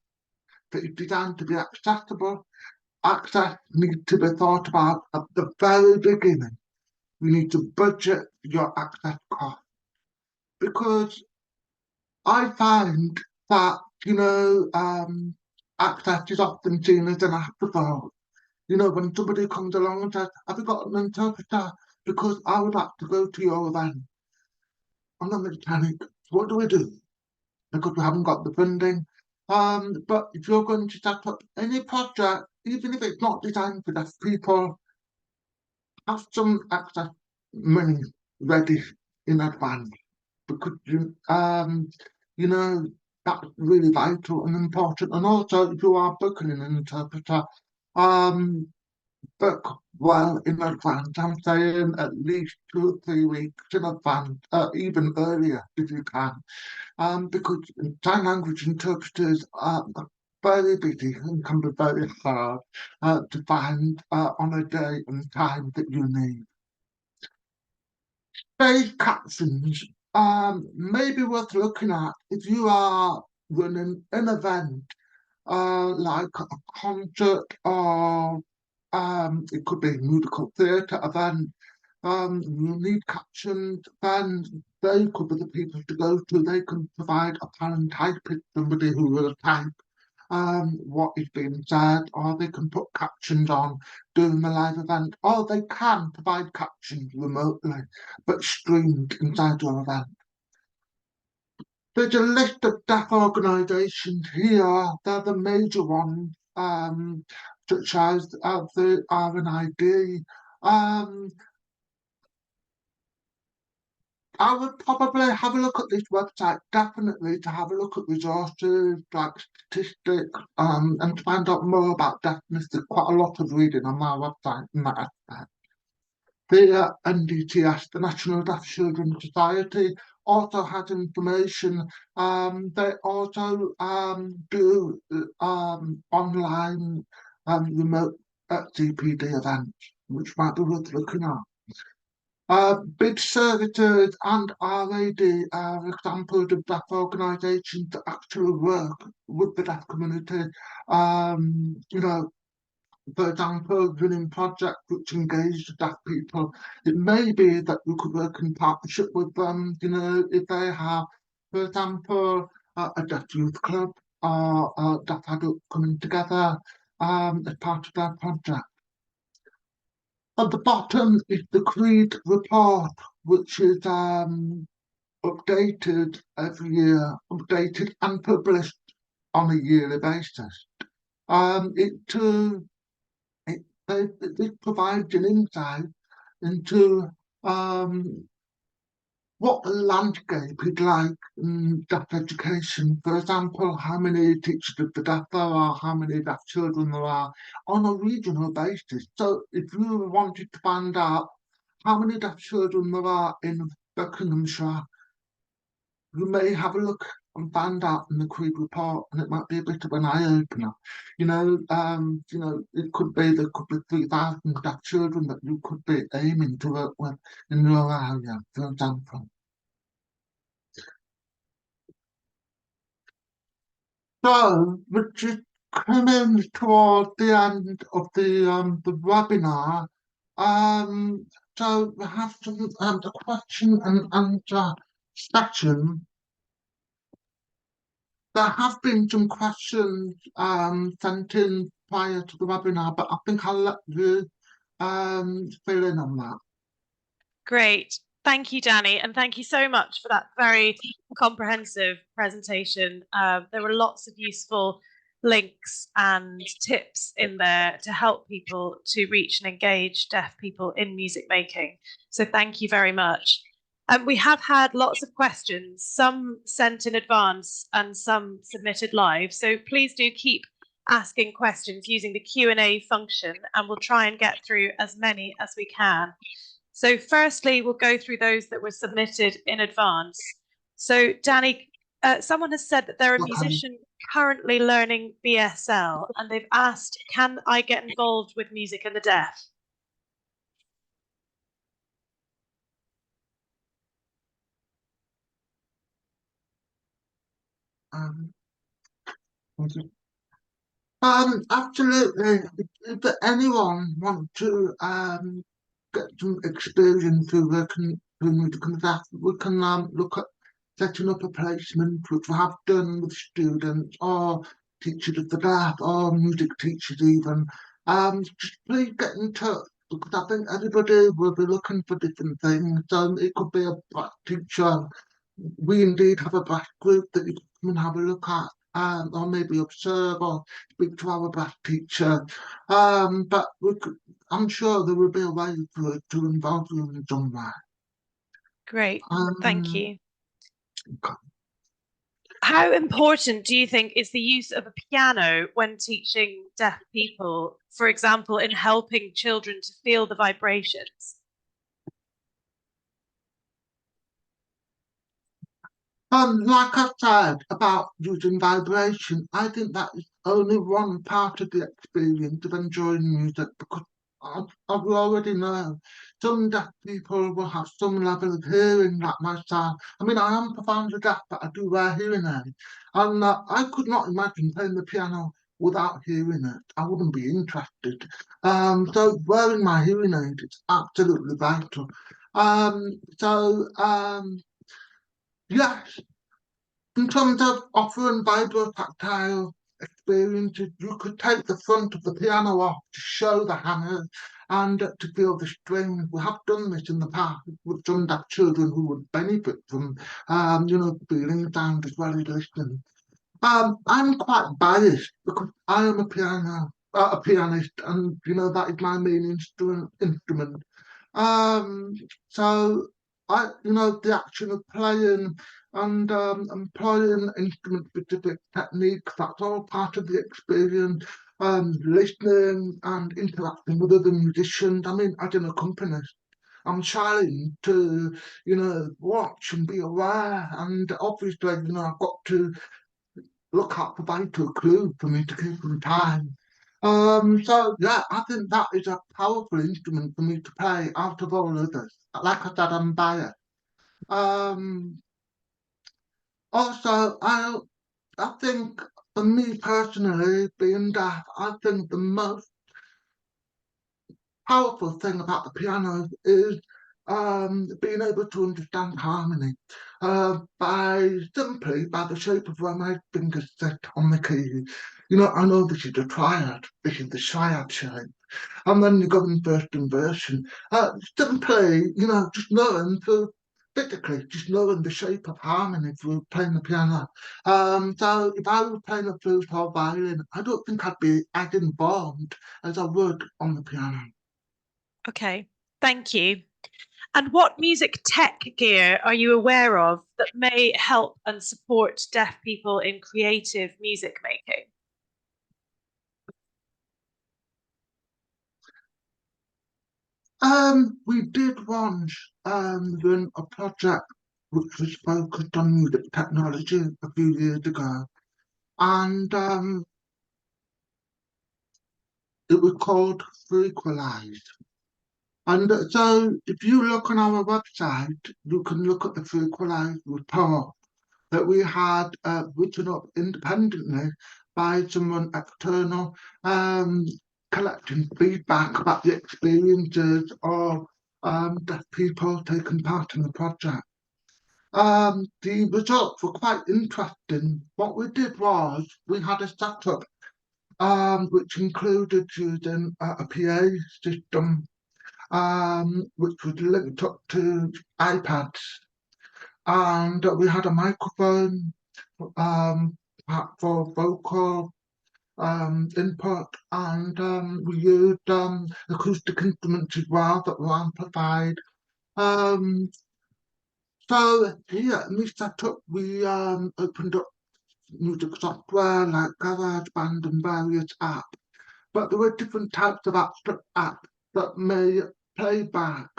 that is designed to be accessible, access needs to be thought about at the very beginning. You need to budget your access cost, because I find that, access is often seen as an afterthought. When somebody comes along and says, have you got an interpreter? Because I would like to go to your event. I'm not going to panic. What do we do? Because we haven't got the funding. But if you're going to set up any project, even if it's not designed for deaf people, have some access money ready in advance, because that's really vital and important. And also, if you are booking an interpreter, book well in advance. I'm saying at least 2 or 3 weeks in advance, even earlier if you can. Because sign language interpreters are very busy and can be very hard to find on a day and time that you need. Stage captions may be worth looking at if you are running an event like a concert, or it could be a musical theatre event. You need captions, then they could be the people to go to. They can provide a parent typist, somebody who will type what is being said, or they can put captions on during the live event, or they can provide captions remotely, but streamed inside your event. There's a list of deaf organisations here. They're the major ones, such as the RNID. I would probably have a look at this website, definitely, to have a look at resources, like statistics, and to find out more about deafness. There's quite a lot of reading on my website in that aspect. The NDTS, the National Deaf Children's Society, also has information. They also do online remote CPD events, which might be worth looking at. Bid services and RAD are examples of deaf organisations that actually work with the deaf community. For example, running projects which engage deaf people. It may be that you could work in partnership with them, if they have, for example, a deaf youth club or a deaf adult coming together as part of their project. At the bottom is the CREED report, which is updated every year, updated and published on a yearly basis. It it provides an insight into what the landscape is like in deaf education. For example, how many teachers of the deaf there are, how many deaf children there are on a regional basis. So if you wanted to find out how many deaf children there are in Buckinghamshire, you may have a look and find out in the Creed report, and it might be a bit of an eye opener. It could be there could be 3,000 deaf children that you could be aiming to work with in your area, for example. So we're just coming toward the end of the webinar. Um, so we have some the question and answer section. There have been some questions sent in prior to the webinar, but I think I'll let you fill in on that. Great. Thank you, Danny, and thank you so much for that very comprehensive presentation. There were lots of useful links and tips in there to help people to reach and engage deaf people in music making. So thank you very much. We have had lots of questions, some sent in advance and some submitted live. So please do keep asking questions using the Q&A function, and we'll try and get through as many as we can. So firstly, we'll go through those that were submitted in advance. So Danny, someone has said that they're a musician currently learning BSL, and they've asked, can I get involved with music and the deaf? Absolutely. If anyone wants to get some experience with working with music and that, we can look at setting up a placement, which we have done with students or teachers of the deaf or music teachers even. Just please get in touch, because I think everybody will be looking for different things. It could be a black teacher. We indeed have a black group that you can come and have a look at. Or maybe observe or speak to our black teacher. But I'm sure there will be a way to involve you in some way. Great, thank you. Okay. How important do you think is the use of a piano when teaching deaf people, for example, in helping children to feel the vibrations? Like I said about using vibration, I think that is only one part of the experience of enjoying music, because I already know some deaf people will have some level of hearing like myself. I mean, I am profoundly deaf, but I do wear hearing aids. And I could not imagine playing the piano without hearing it. I wouldn't be interested. So wearing my hearing aid is absolutely vital. Yes, in terms of offering vibro-tactile experiences, you could take the front of the piano off to show the hammers and to feel the strings. We have done this in the past with some deaf children who would benefit from, feeling sound as well as listening. I'm quite biased because I am a pianist, and that is my main instrument. So the action of playing and employing instrument-specific techniques, that's all part of the experience. Listening and interacting with other musicians. I mean, as an accompanist, I'm trying to, watch and be aware, and obviously, I've got to look out for vital clues for me to keep in time. So yeah, I think that is a powerful instrument for me to play out of all others. Like I said, I'm biased. Also, I think for me personally, being deaf, I think the most powerful thing about the piano is being able to understand harmony simply by the shape of where my fingers sit on the key. I know this is a triad, this is the triad shape, and then you go in first inversion. Simply, just knowing to basically just knowing the shape of harmony through playing the piano. So if I was playing a flute or violin, I don't think I'd be as involved as I would on the piano. Okay, thank you. And what music tech gear are you aware of that may help and support deaf people in creative music making? We did once run a project which was focused on music technology a few years ago, and it was called Frequalize. And so, if you look on our website, you can look at the Frequalize report that we had written up independently by someone external, um, collecting feedback about the experiences of deaf people taking part in the project. The results were quite interesting. What we did was we had a setup which included using a PA system which was linked up to iPads, and we had a microphone um, for vocal input, and we used acoustic instruments as well that were amplified. Um, so here in this setup, we opened up music software like GarageBand and various apps, but there were different types of apps that may play back,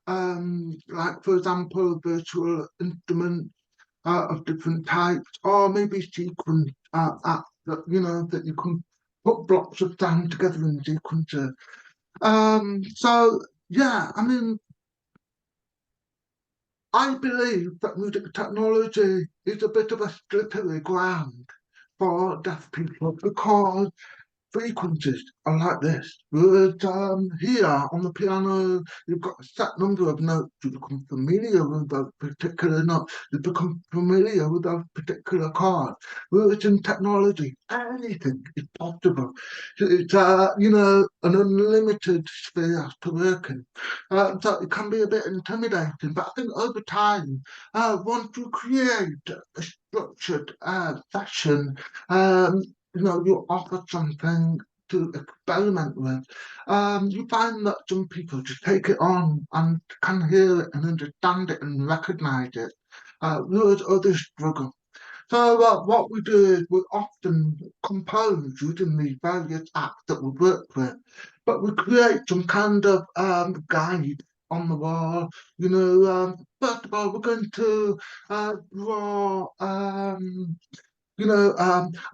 like for example, virtual instruments of different types, or maybe sequence apps that that you can put blocks of sound together in sequences. So yeah, I mean, I believe that music technology is a bit of a slippery ground for deaf people because frequencies are like this. But here on the piano, you've got a set number of notes. You become familiar with those particular notes. You become familiar with those particular chords. Whereas in technology, anything is possible. It's an unlimited sphere to work in. So it can be a bit intimidating. But I think over time, once you create a structured session, you offer something to experiment with, you find that some people just take it on and can hear it and understand it and recognize it, whereas others struggle. So what we do is we often compose using these various apps that we work with, but we create some kind of guide on the wall. First of all, we're going to draw a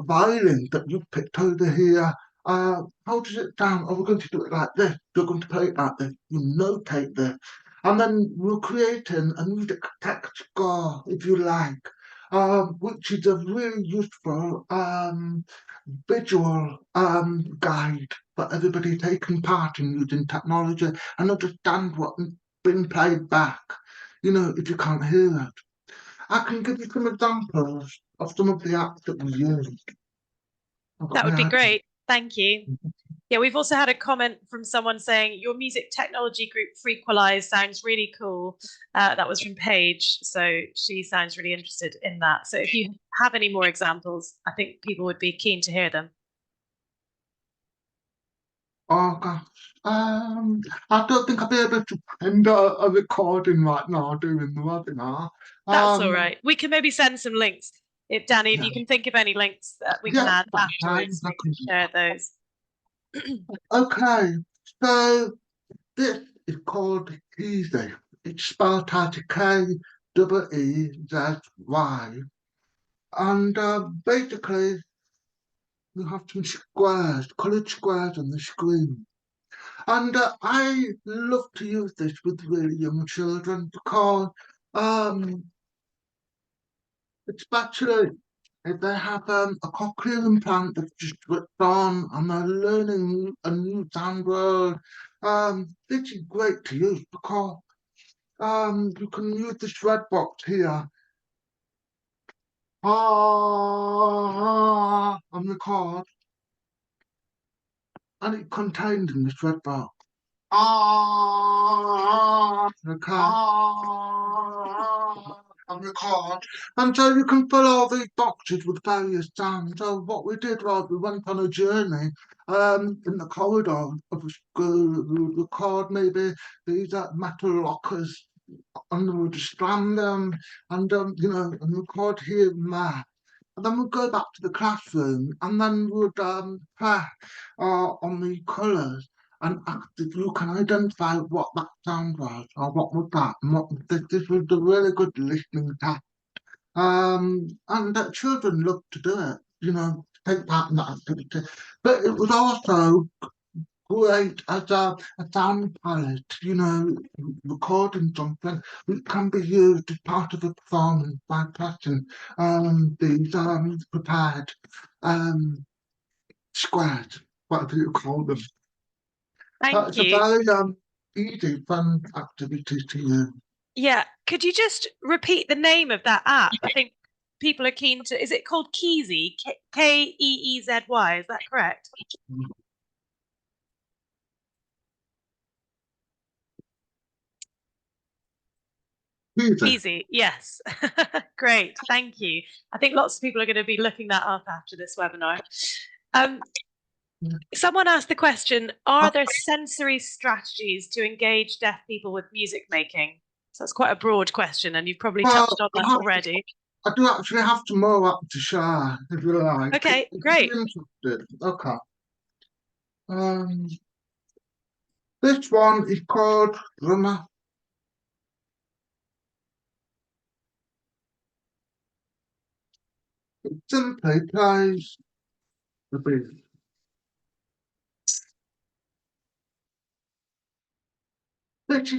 violin that you've picked over here. How does it sound? Oh, we're going to do it like this. You're going to play it like this. You notate this. And then we're creating a music text score, if you like, which is a really useful visual guide for everybody taking part in using technology and understand what's being played back, if you can't hear it. I can give you some examples of some of the apps that we use. I've got That would be my great. Thank you. Yeah, we've also had a comment from someone saying your music technology group Frequalize sounds really cool. That was from Paige, so she sounds really interested in that. So if you have any more examples, I think people would be keen to hear them. Oh gosh. I don't think I'll be able to find a recording right now doing the webinar. That's all Um, right. We can maybe send some links. If Danny, if yeah, you can think of any links that we can yeah, add that's fine. afterwards, I we can can do share those. that. Okay, so this is called Easy. It's spelled out Keezy, and basically you have some squares, coloured squares on the screen. And I love to use this with really young children because, um, especially if they have a cochlear implant that's just switched on and they're learning a new sound word, this is great to use because you can use the shred box here on the card, and it contained in the shred box. And record. And so you can fill all these boxes with various sounds. So what we did was we went on a journey in the corridor of the school. We would record maybe these metal lockers and we would slam them and and record here and there. And then we'd go back to the classroom and then we'd press on the colours and ask if you can identify what that sound was or what was that. And this was a really good listening test. And children love to do it, take part in that activity. But it was also great as a sound palette, recording something which can be used as part of a performance by pressing these prepared um, squares, whatever you call them. Thank It's a you. very easy, fun activity to use. Yeah. Could you just repeat the name of that app? I think people are keen to. Is it called Keezy? Keezy? Is that correct? Easy. Easy, yes. Great, thank you. I think lots of people are going to be looking that up after this webinar. Someone asked the question, are there sensory strategies to engage deaf people with music making? So that's quite a broad question, and you've probably touched on that already. I do actually have some more up to share, if you like. Okay, If great. you're interested. Okay. This one is called Runner. It simply plays the beat. Which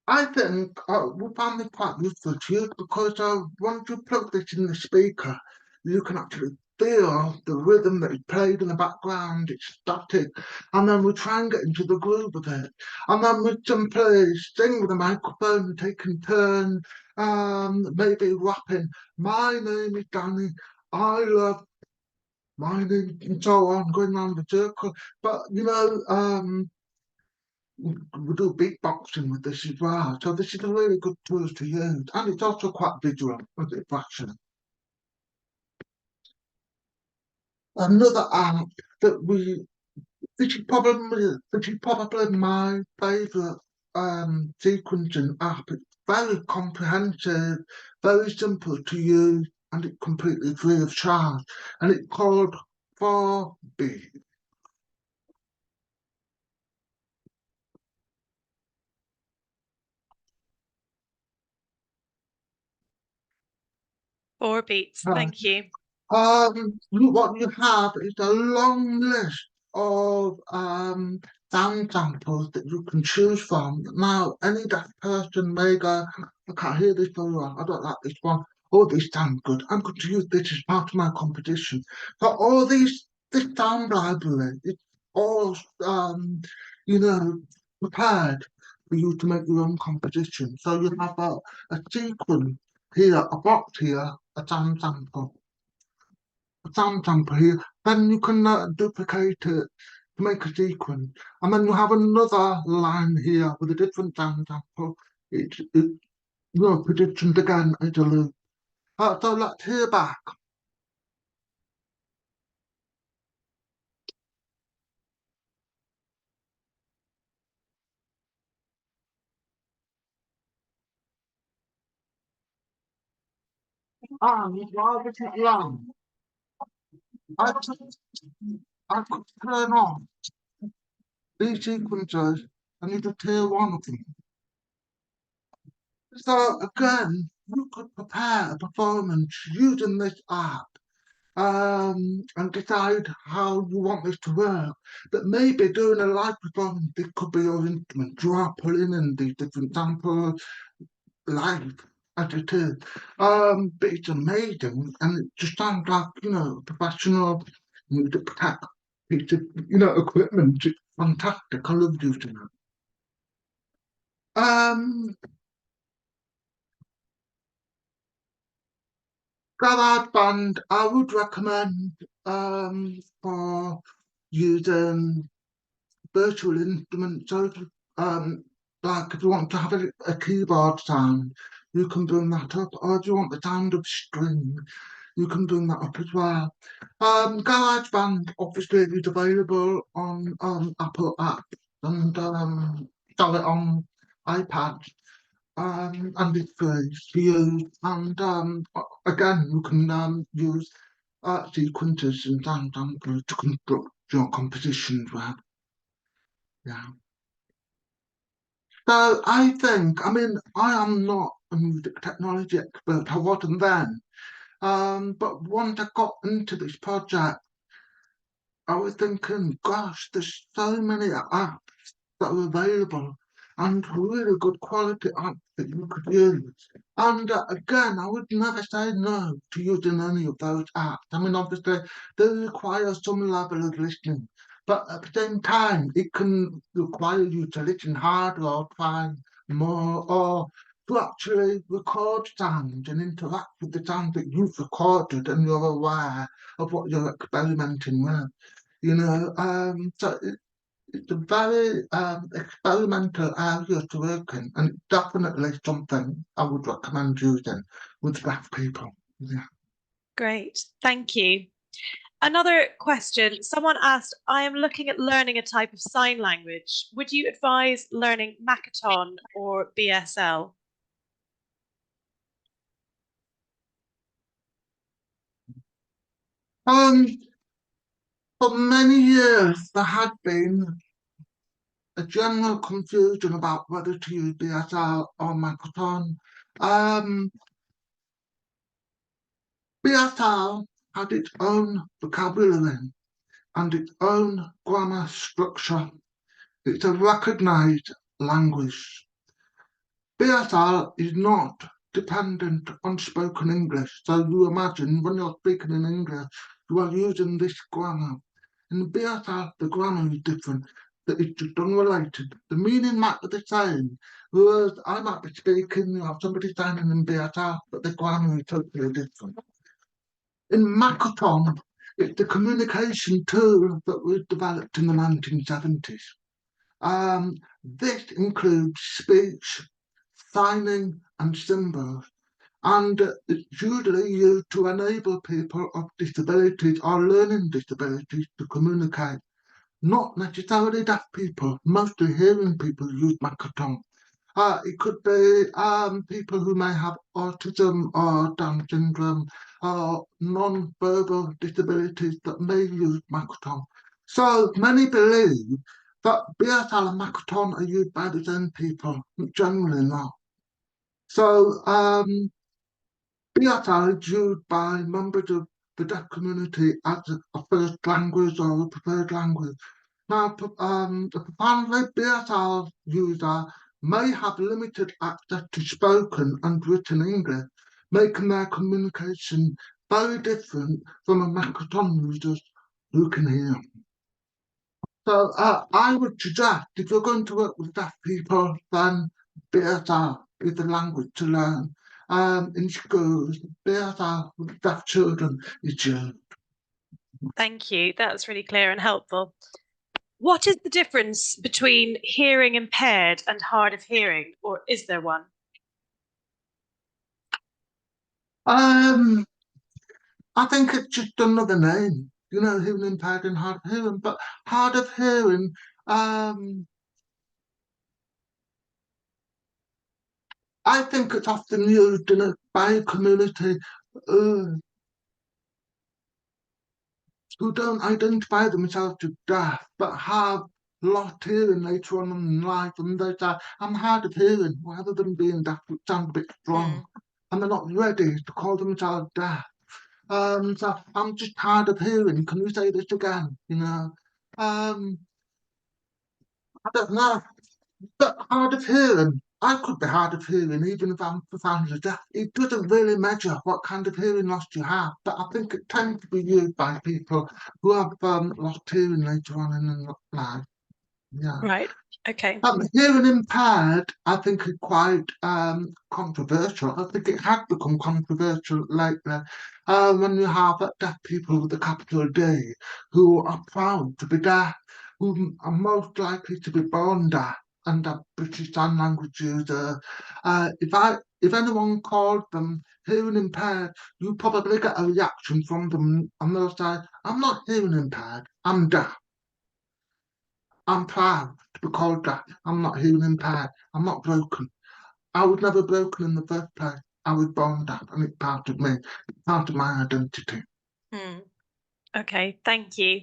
I think we found it quite useful to use because once you plug this in the speaker, you can actually feel the rhythm that is played in the background, it's static, and then we try and get into the groove of it. And then we simply sing with the microphone, taking turns, maybe rapping, my name is Danny, I love my name, and so on, going around the circle. But we do beatboxing with this as well. So this is a really good tool to use. And it's also quite visual with it actually. Another app that which is probably my favourite sequencing app. It's very comprehensive, very simple to use, and it's completely free of charge. And it's called 4B. 4 beats, thank you. What you have is a long list of sound samples that you can choose from. Now, any deaf person may go, I can't hear this very well, I don't like this one. Oh, this sounds good. I'm going to use this as part of my competition. So all this sound library, it's all prepared for you to make your own composition. So you have a sequence here, a box here, a sound sample here, then you can duplicate it to make a sequence. And then you have another line here with a different sound sample. Predictions again as a loop. So let's hear back. While this is long, I could, I could turn on these sequences and you just hear one of them. So again, you could prepare a performance using this app and decide how you want this to work. But maybe doing a live performance, this could be your instrument. You are pulling in these different samples live as it is. But it's amazing and it just sounds like, professional music tech piece of, equipment. It's fantastic. I love using it. GarageBand, I would recommend for using virtual instruments. So, like if you want to have a keyboard sound, you can bring that up. Or if you want the sound of string, you can bring that up as well. GarageBand obviously is available on Apple apps and sell it on iPad. And it's free to use. And again, you can use sequences and sound samplers to construct your compositions with. Yeah. So I think, I mean, I am not a music technology expert. I wasn't then. But once I got into this project, I was thinking, gosh, there's so many apps that are available and really good quality apps that you could use. And again, I would never say no to using any of those apps. I mean, obviously, they require some level of listening, but at the same time, it can require you to listen harder or try more or to actually record sound and interact with the sound that you've recorded and you're aware of what you're experimenting with. So it's a very experimental area to work in, and definitely something I would recommend using with deaf people. Yeah. Great, thank you. Another question. Someone asked, I am looking at learning a type of sign language. Would you advise learning Makaton or BSL? Um, for many years, there had been a general confusion about whether to use BSL or Makaton. Um, BSL had its own vocabulary and its own grammar structure. It's a recognized language. BSL is not dependent on spoken English. So you imagine when you're speaking in English, you are using this grammar. In BSL, the grammar is different. It's just unrelated. The meaning might be the same. Whereas I might be speaking, you have somebody signing in BSL, but the grammar is totally different. In Makaton, it's the communication tool that was developed in the 1970s. This includes speech, signing, and symbols, and it's usually used to enable people of disabilities or learning disabilities to communicate. Not necessarily deaf people, mostly hearing people use Makaton. It could be people who may have autism or Down syndrome or non-verbal disabilities that may use Makaton. So many believe that BSL and Makaton are used by the same people, generally not. So BSL is used by members of the deaf community as a first language or a preferred language. Now, apparently, BSL user may have limited access to spoken and written English, making their communication very different from a Makaton user who can hear. So I would suggest if you're going to work with deaf people, then BSL is the language to learn. In schools, BSL with deaf children is used. Thank you. That's really clear and helpful. What is the difference between hearing impaired and hard of hearing, or is there one? Um, I think it's just another name, hearing impaired and hard of hearing. But hard of hearing, I think it's often used by a community uh, who don't identify themselves as deaf, but have lost hearing later on in life, and they say, I'm hard of hearing, rather than being deaf, which sounds a bit strong. And they're not ready to call themselves deaf. So I'm just hard of hearing. Can you say this again? I don't know. But hard of hearing, I could be hard of hearing even if I'm profoundly deaf. It doesn't really measure what kind of hearing loss you have, but I think it tends to be used by people who have lost hearing later on in their life. Yeah. Right. Okay. Hearing impaired, I think, is quite controversial. I think it has become controversial lately when you have deaf people with a capital D who are proud to be deaf. who are most likely to be born deaf and a British Sign Language user. If anyone called them hearing impaired, you probably get a reaction from them and they'll say, I'm not hearing impaired, I'm deaf. I'm proud to be called deaf. I'm not hearing impaired. I'm not broken. I was never broken in the first place. I was born deaf and it's part of me, it's part of my identity. Hmm. Okay, thank you.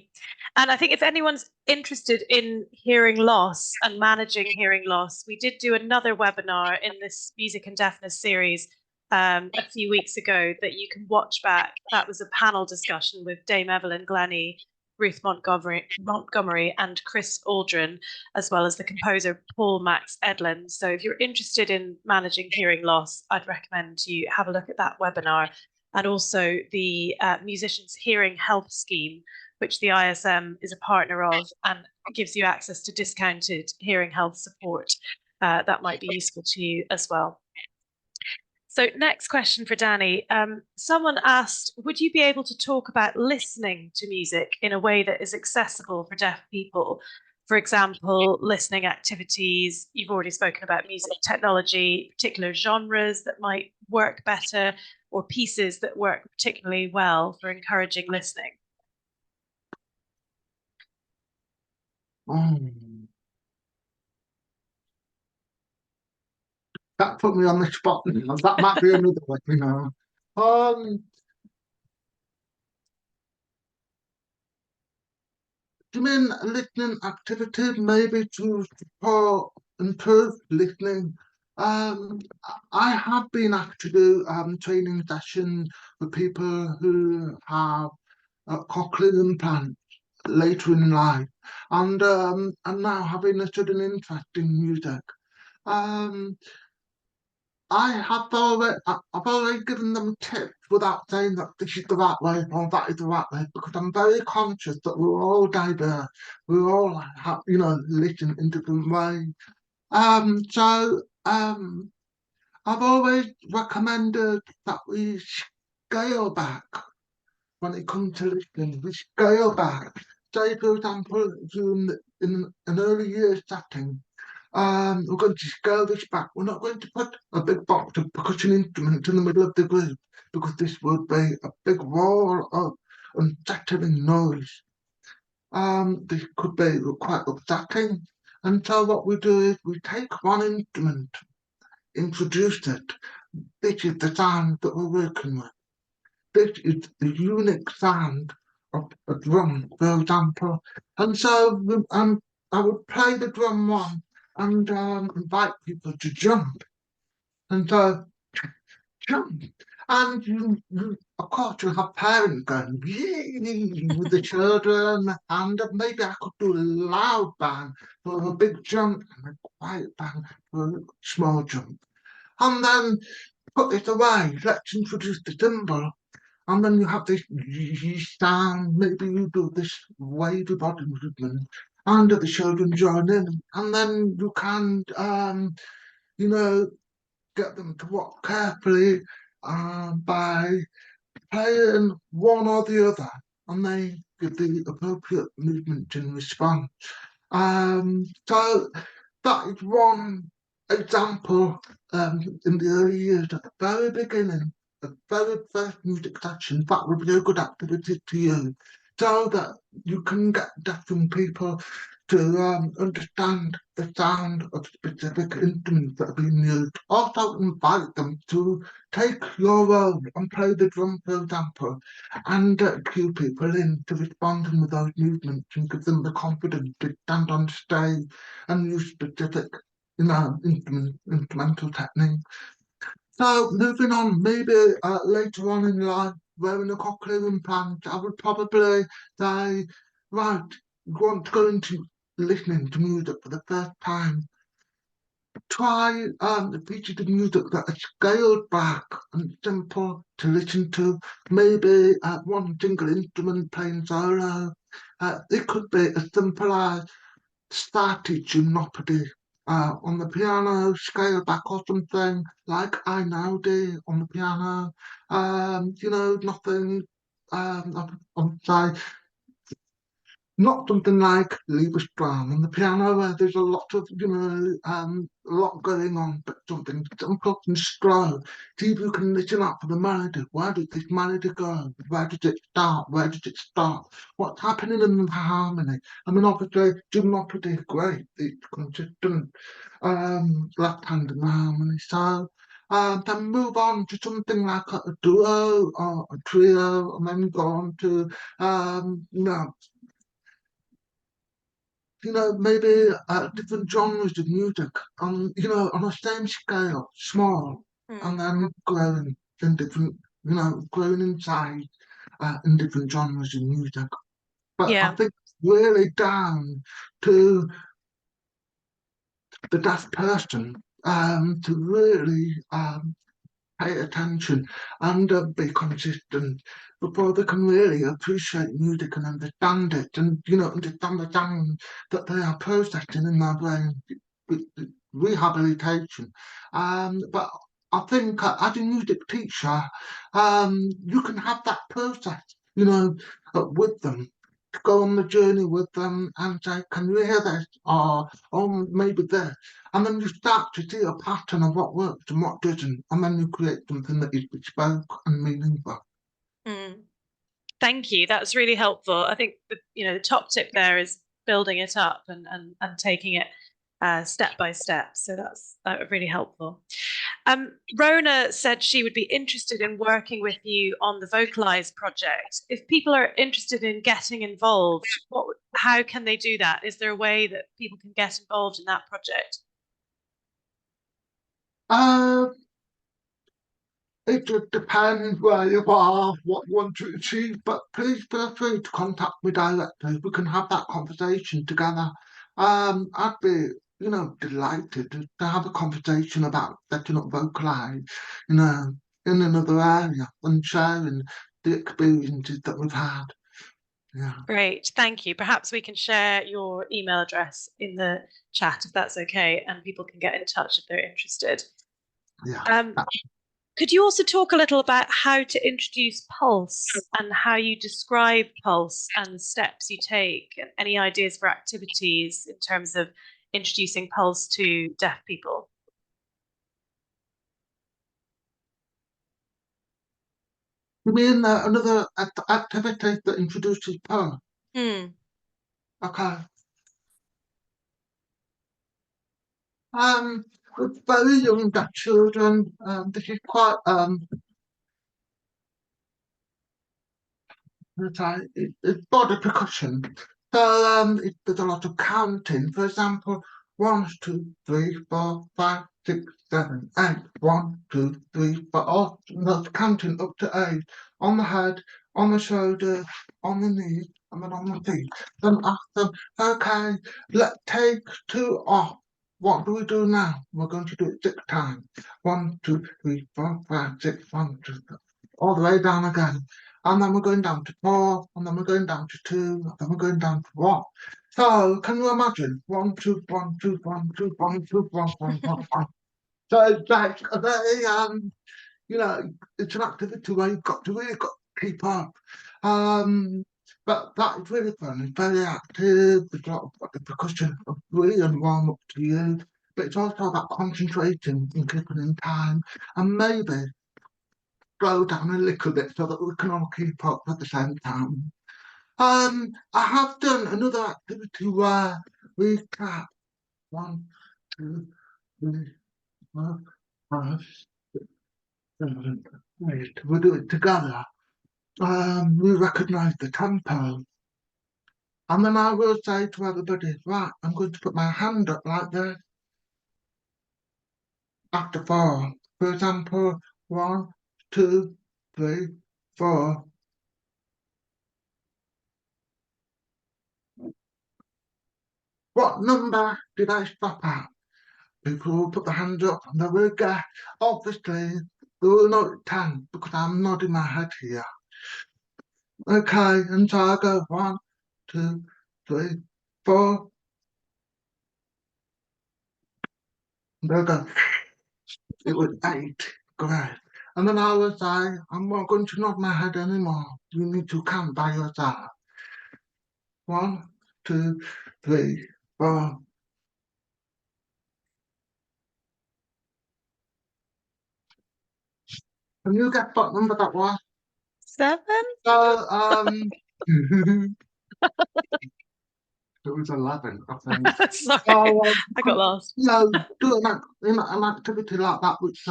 And I think if anyone's interested in hearing loss and managing hearing loss, we did do another webinar in this music and deafness series a few weeks ago that you can watch back. That was a panel discussion with Dame Evelyn Glennie, Ruth Montgomery and Chris Aldrin, as well as the composer Paul Max Edlin. So if you're interested in managing hearing loss, I'd recommend you have a look at that webinar, and also the Musicians Hearing Health Scheme, which the ISM is a partner of and gives you access to discounted hearing health support. That might be useful to you as well. So next question for Danny. Someone asked, would you be able to talk about listening to music in a way that is accessible for deaf people? For example, listening activities. You've already spoken about music technology, particular genres that might work better, or pieces that work particularly well for encouraging listening. That put me on the spot. That might be another webinar. Do you mean listening activity, maybe to support improve listening? I have been asked to do training sessions for people who have cochlear implants later in life, and now having a sudden interest in music. Um, I've already given them tips without saying that this is the right way or that is the right way, because I'm very conscious that we're all diverse. We all have, listen in different ways. I've always recommended that we scale back when it comes to listening. We scale back. Say, for example, in an early years setting, we're going to scale this back. We're not going to put a big box of percussion instruments in the middle of the group, because this would be a big wall of unsettling noise. This could be quite upsetting. And so what we do is we take one instrument, introduce it. This is the sound that we're working with. This is the unique sound of a drum, for example. And so I would play the drum one and invite people to jump. And jump. And of course, you have parents going, yay, with the children. And maybe I could do a loud bang for a big jump and a quiet bang for a small jump. And then put it away. Let's introduce the cymbal. And then you have this sound, maybe you do this wavy body movement, and the children join in. And then you can, you know, get them to walk carefully by playing one or the other, and they give the appropriate movement in response. So that is one example in the early years, at the very beginning, the very first music session. That would be a good activity to use, so that you can get deaf people to understand the sound of specific instruments that are being used. Also invite them to take your role and play the drum, for example, and cue people in to responding with those movements and give them the confidence to stand on stage and use specific, instrumental techniques. So moving on, maybe later on in life, wearing a cochlear implant, I would probably say, right, you want to go into listening to music for the first time. Try pieces of music that are scaled back and simple to listen to. Maybe one single instrument playing solo. It could be as simple as static gymnopody on the piano, scale back or something like I now do on the piano. Nothing. I'm sorry. not something like Liebesgram on the piano where there's a lot of, a lot going on, but something simple and slow. See if you can listen up for the melody. Where did this melody go? Where did it start? Where did it stop? What's happening in the harmony? I mean, obviously, gymnopody is great. It's consistent, left-handed harmony. So, then move on to something like a duo or a trio, and then go on to, um, you know, maybe different genres of music on a same scale, small, and then growing in different, growing in size in different genres of music. But I Yeah. think it's really down to the deaf person to really pay attention and be consistent before they can really appreciate music and understand it and understand the sound that they are processing in their brain with rehabilitation. But I think as a music teacher, you can have that process, with them. Go on the journey with them and say, "Can you hear this?" Or, "Oh, maybe this." And then you start to see a pattern of what works and what doesn't, and then you create something that is bespoke and meaningful. Mm. Thank you. That's really helpful. I think the top tip there is building it up and taking it step by step. So that's really helpful. Rona said she would be interested in working with you on the Vocalize project. If people are interested in getting involved, how can they do that? Is there a way that people can get involved in that project? Uh, it just depends where you are, what you want to achieve, but please feel free to contact me directly. We can have that conversation together. I'd be, delighted to have a conversation about setting up Vocalize, you know, in another area and sharing the experiences that we've had. Yeah, Great, thank you. Perhaps we can share your email address in the chat if that's okay, and people can get in touch if they're interested. yeah. Um, Could you also talk a little about how to introduce Pulse and how you describe Pulse and the steps you take, and any ideas for activities in terms of introducing Pulse to deaf people? You mean another activity that introduces power? Hmm. Okay. With very young deaf children, this is quite it's body percussion. So there's a lot of counting. For example, 1, 2, 3, 4, 5, 6, 7, 8. 1, 2, 3, 4. All that's counting up to 8 on the head, on the shoulders, on the knees, and then on the feet. Then ask them, okay, let's take 2 off. What do we do now? We're going to do it 6 times. 1, 2, 3, 4, 5, 6, 1, 2, 3, all the way down again. And then we're going down to 4, and then we're going down to 2, and then we're going down to 1. So can you imagine? 1, 2, 1, 2, 1, 2, 1, 2, 1, 1, 1, 1. So it's like a very it's an activity where you've got to really got to keep up. Um, but that is really fun. It's very active. There's a lot of the percussion of really and warm up to you. But it's also about concentrating and keeping in time, and maybe slow down a little bit so that we can all keep up at the same time. I have done another activity where we clap 1, 2, 3, 4, 5, 6, 7, 8. We do it together. We recognise the tempo. And then I will say to everybody, right, I'm going to put my hand up like this after 4. For example, 1, 2, 3, 4. What number did I stop at? People will put their hands up and they will get, obviously, they will know it's 10 because I'm nodding my head here. Okay, and so I go 1, 2, 3, 4. And they'll go, it was 8. Great. And then I will say, I'm not going to nod my head anymore. You need to count by yourself. 1, 2, 3, 4. Can you get what number that was? 7? So, it was 11, I think. Sorry, So, I got lost. do an activity like that, which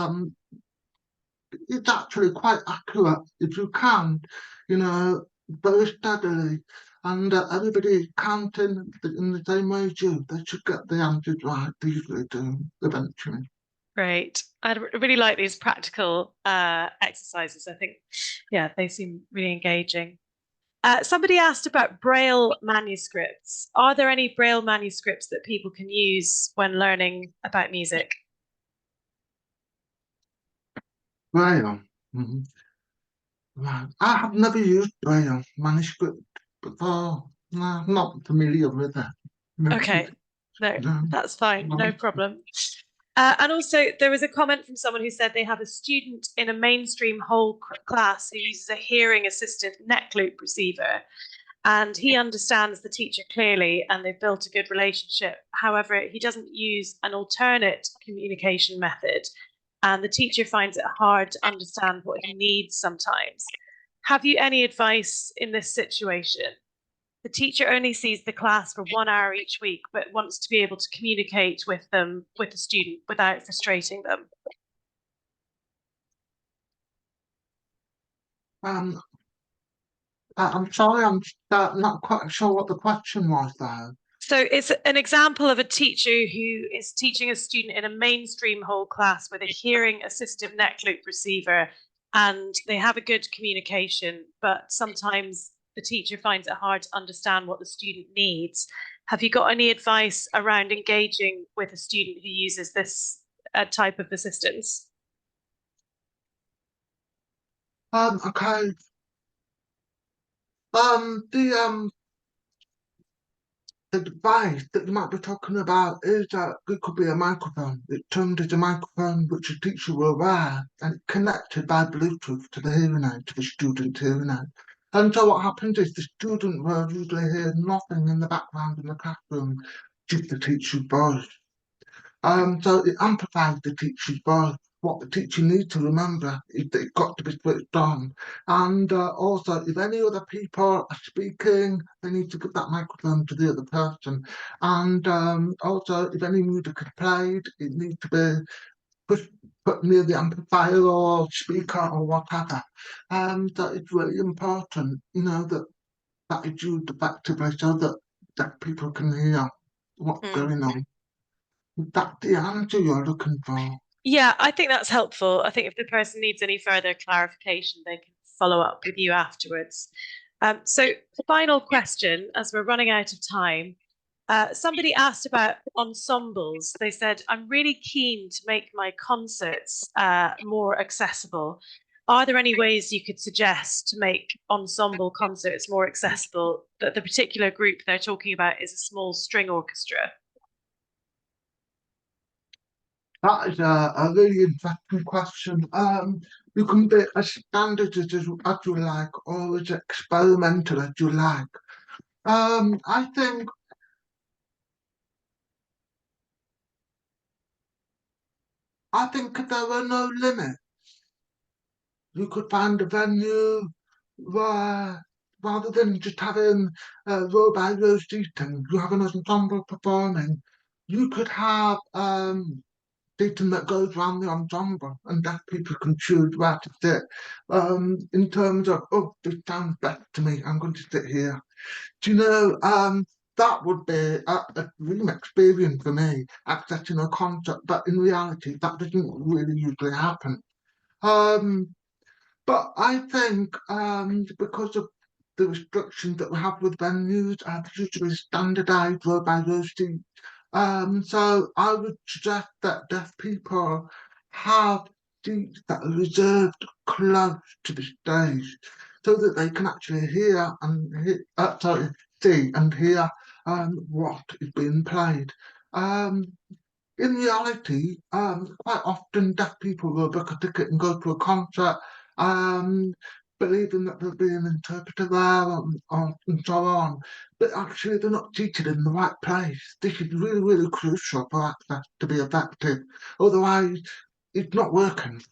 it's actually quite accurate if you can, very steadily, and everybody counting in the same way as you. They should get the answers right. They usually do eventually. Great. I really like these practical exercises. I think, yeah, they seem really engaging. Somebody asked about Braille manuscripts. Are there any Braille manuscripts that people can use when learning about music? Braille. Mhm. Right. I have never used Braille manuscript before. No, I'm not familiar with it. No, Okay, no, no, that's fine, no no. problem. And also, there was a comment from someone who said they have a student in a mainstream whole class who uses a hearing assisted neck loop receiver, and he understands the teacher clearly and they've built a good relationship. However, he doesn't use an alternate communication method, and the teacher finds it hard to understand what he needs sometimes. Have you any advice in this situation? The teacher only sees the class for 1 hour each week, but wants to be able to communicate with them, with the student, without frustrating them. Um, I'm sorry, I'm not quite sure what the question was, though. So it's an example of a teacher who is teaching a student in a mainstream whole class with a hearing assistive neck loop receiver, and they have a good communication, but sometimes the teacher finds it hard to understand what the student needs. Have you got any advice around engaging with a student who uses this type of assistance? Okay. The device that you might be talking about is that it could be a microphone. It termed as a microphone which the teacher will wear and it's connected by Bluetooth to the hearing aid, to the student's hearing aid. And so what happens is the student will usually hear nothing in the background in the classroom, just the teacher's voice. So it amplifies the teacher's voice. What the teacher needs to remember is that it's got to be switched on. And also, if any other people are speaking, they need to give that microphone to the other person. And also, if any music is played, it needs to be put, put near the amplifier or speaker or whatever. So it's really important, that it's used effectively so that people can hear what's Mm. going on. That's the answer you're looking for. Yeah, I think that's helpful. I think if the person needs any further clarification, they can follow up with you afterwards. So, final question, as we're running out of time. Somebody asked about ensembles. They said, I'm really keen to make my concerts more accessible. Are there any ways you could suggest to make ensemble concerts more accessible? That the particular group they're talking about is a small string orchestra. That is a really interesting question. You can be as standard as you like, or as experimental as you like. Um, I think I think if there were no limit, you could find a venue where, rather than just having row by row seating, you have an ensemble performing. You could have seating that goes around the ensemble, and that people can choose where to sit. In terms of, oh, this sounds better to me, I'm going to sit here. Do you know, that would be a dream experience for me, accessing a concert, but in reality, that doesn't really usually happen. Um, but I think because of the restrictions that we have with venues, there's usually standardised row by row seats. So I would suggest that deaf people have seats that are reserved close to the stage, so that they can actually see and hear what is being played. Um, in reality, quite often deaf people will book a ticket and go to a concert. Um, believing that there'll be an interpreter there and so on. But actually, they're not teaching in the right place. This is really, really crucial for access to be effective. Otherwise, it's not working.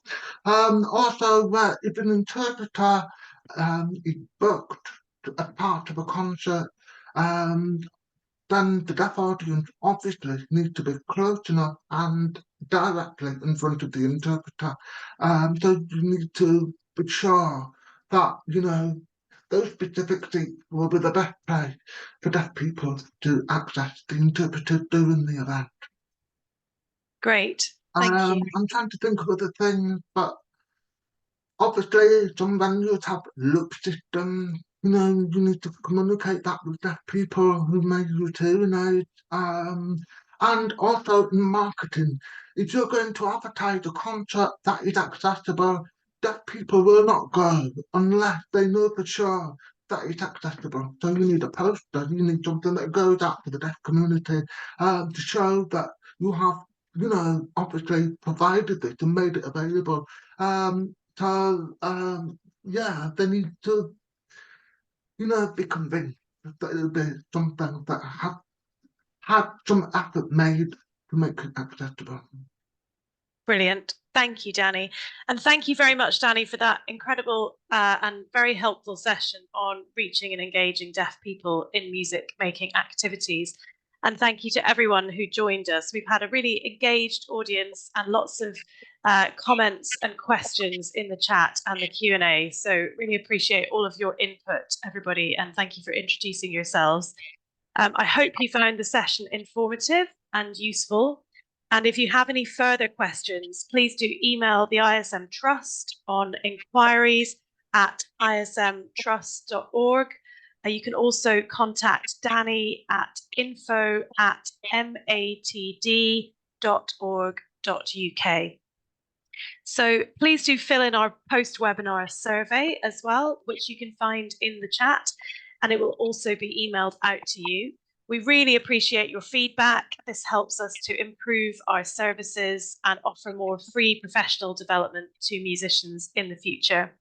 Also, if an interpreter is booked as part of a concert, um, then the deaf audience obviously needs to be close enough and directly in front of the interpreter. So you need to be sure that, those specific seats will be the best place for deaf people to access the interpreter during the event. Great, thank you. I'm trying to think of other things, but obviously some venues have loop systems. You need to communicate that with deaf people who may use hearing aids. And also in marketing, if you're going to advertise a concert that is accessible, deaf people will not go unless they know for sure that it's accessible. So you need a poster, you need something that goes out to the deaf community to show that you have, obviously provided this and made it available. So yeah, they need to, be convinced that it'll be something that have had some effort made to make it accessible. Brilliant. Thank you, Danny. And thank you very much, Danny, for that incredible and very helpful session on reaching and engaging deaf people in music making activities. And thank you to everyone who joined us. We've had a really engaged audience and lots of comments and questions in the chat and the Q&A. So really appreciate all of your input, everybody, and thank you for introducing yourselves. I hope you found the session informative and useful. And if you have any further questions, please do email the ISM Trust on inquiries@ismtrust.org. You can also contact Danny at info@matd.org.uk. So please do fill in our post-webinar survey as well, which you can find in the chat, and it will also be emailed out to you. We really appreciate your feedback. This helps us to improve our services and offer more free professional development to musicians in the future.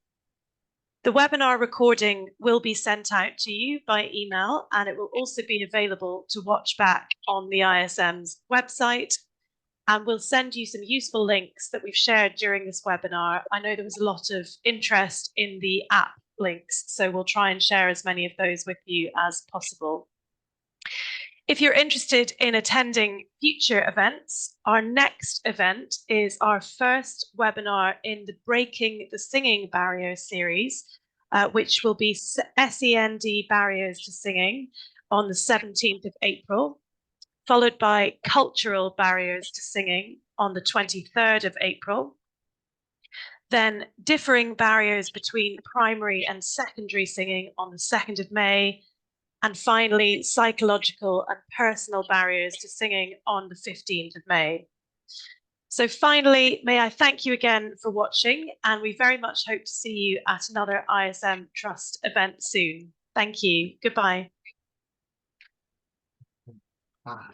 The webinar recording will be sent out to you by email, and it will also be available to watch back on the ISM's website. And we'll send you some useful links that we've shared during this webinar. I know there was a lot of interest in the app links, so we'll try and share as many of those with you as possible. If you're interested in attending future events, our next event is our first webinar in the Breaking the Singing Barrier series, which will be SEND Barriers to Singing on the 17th of April, followed by Cultural Barriers to Singing on the 23rd of April, then Differing Barriers Between Primary and Secondary Singing on the 2nd of May, and finally, Psychological and Personal Barriers to Singing on the 15th of May. So finally, may I thank you again for watching, and we very much hope to see you at another ISM Trust event soon. Thank you. Goodbye. Bye.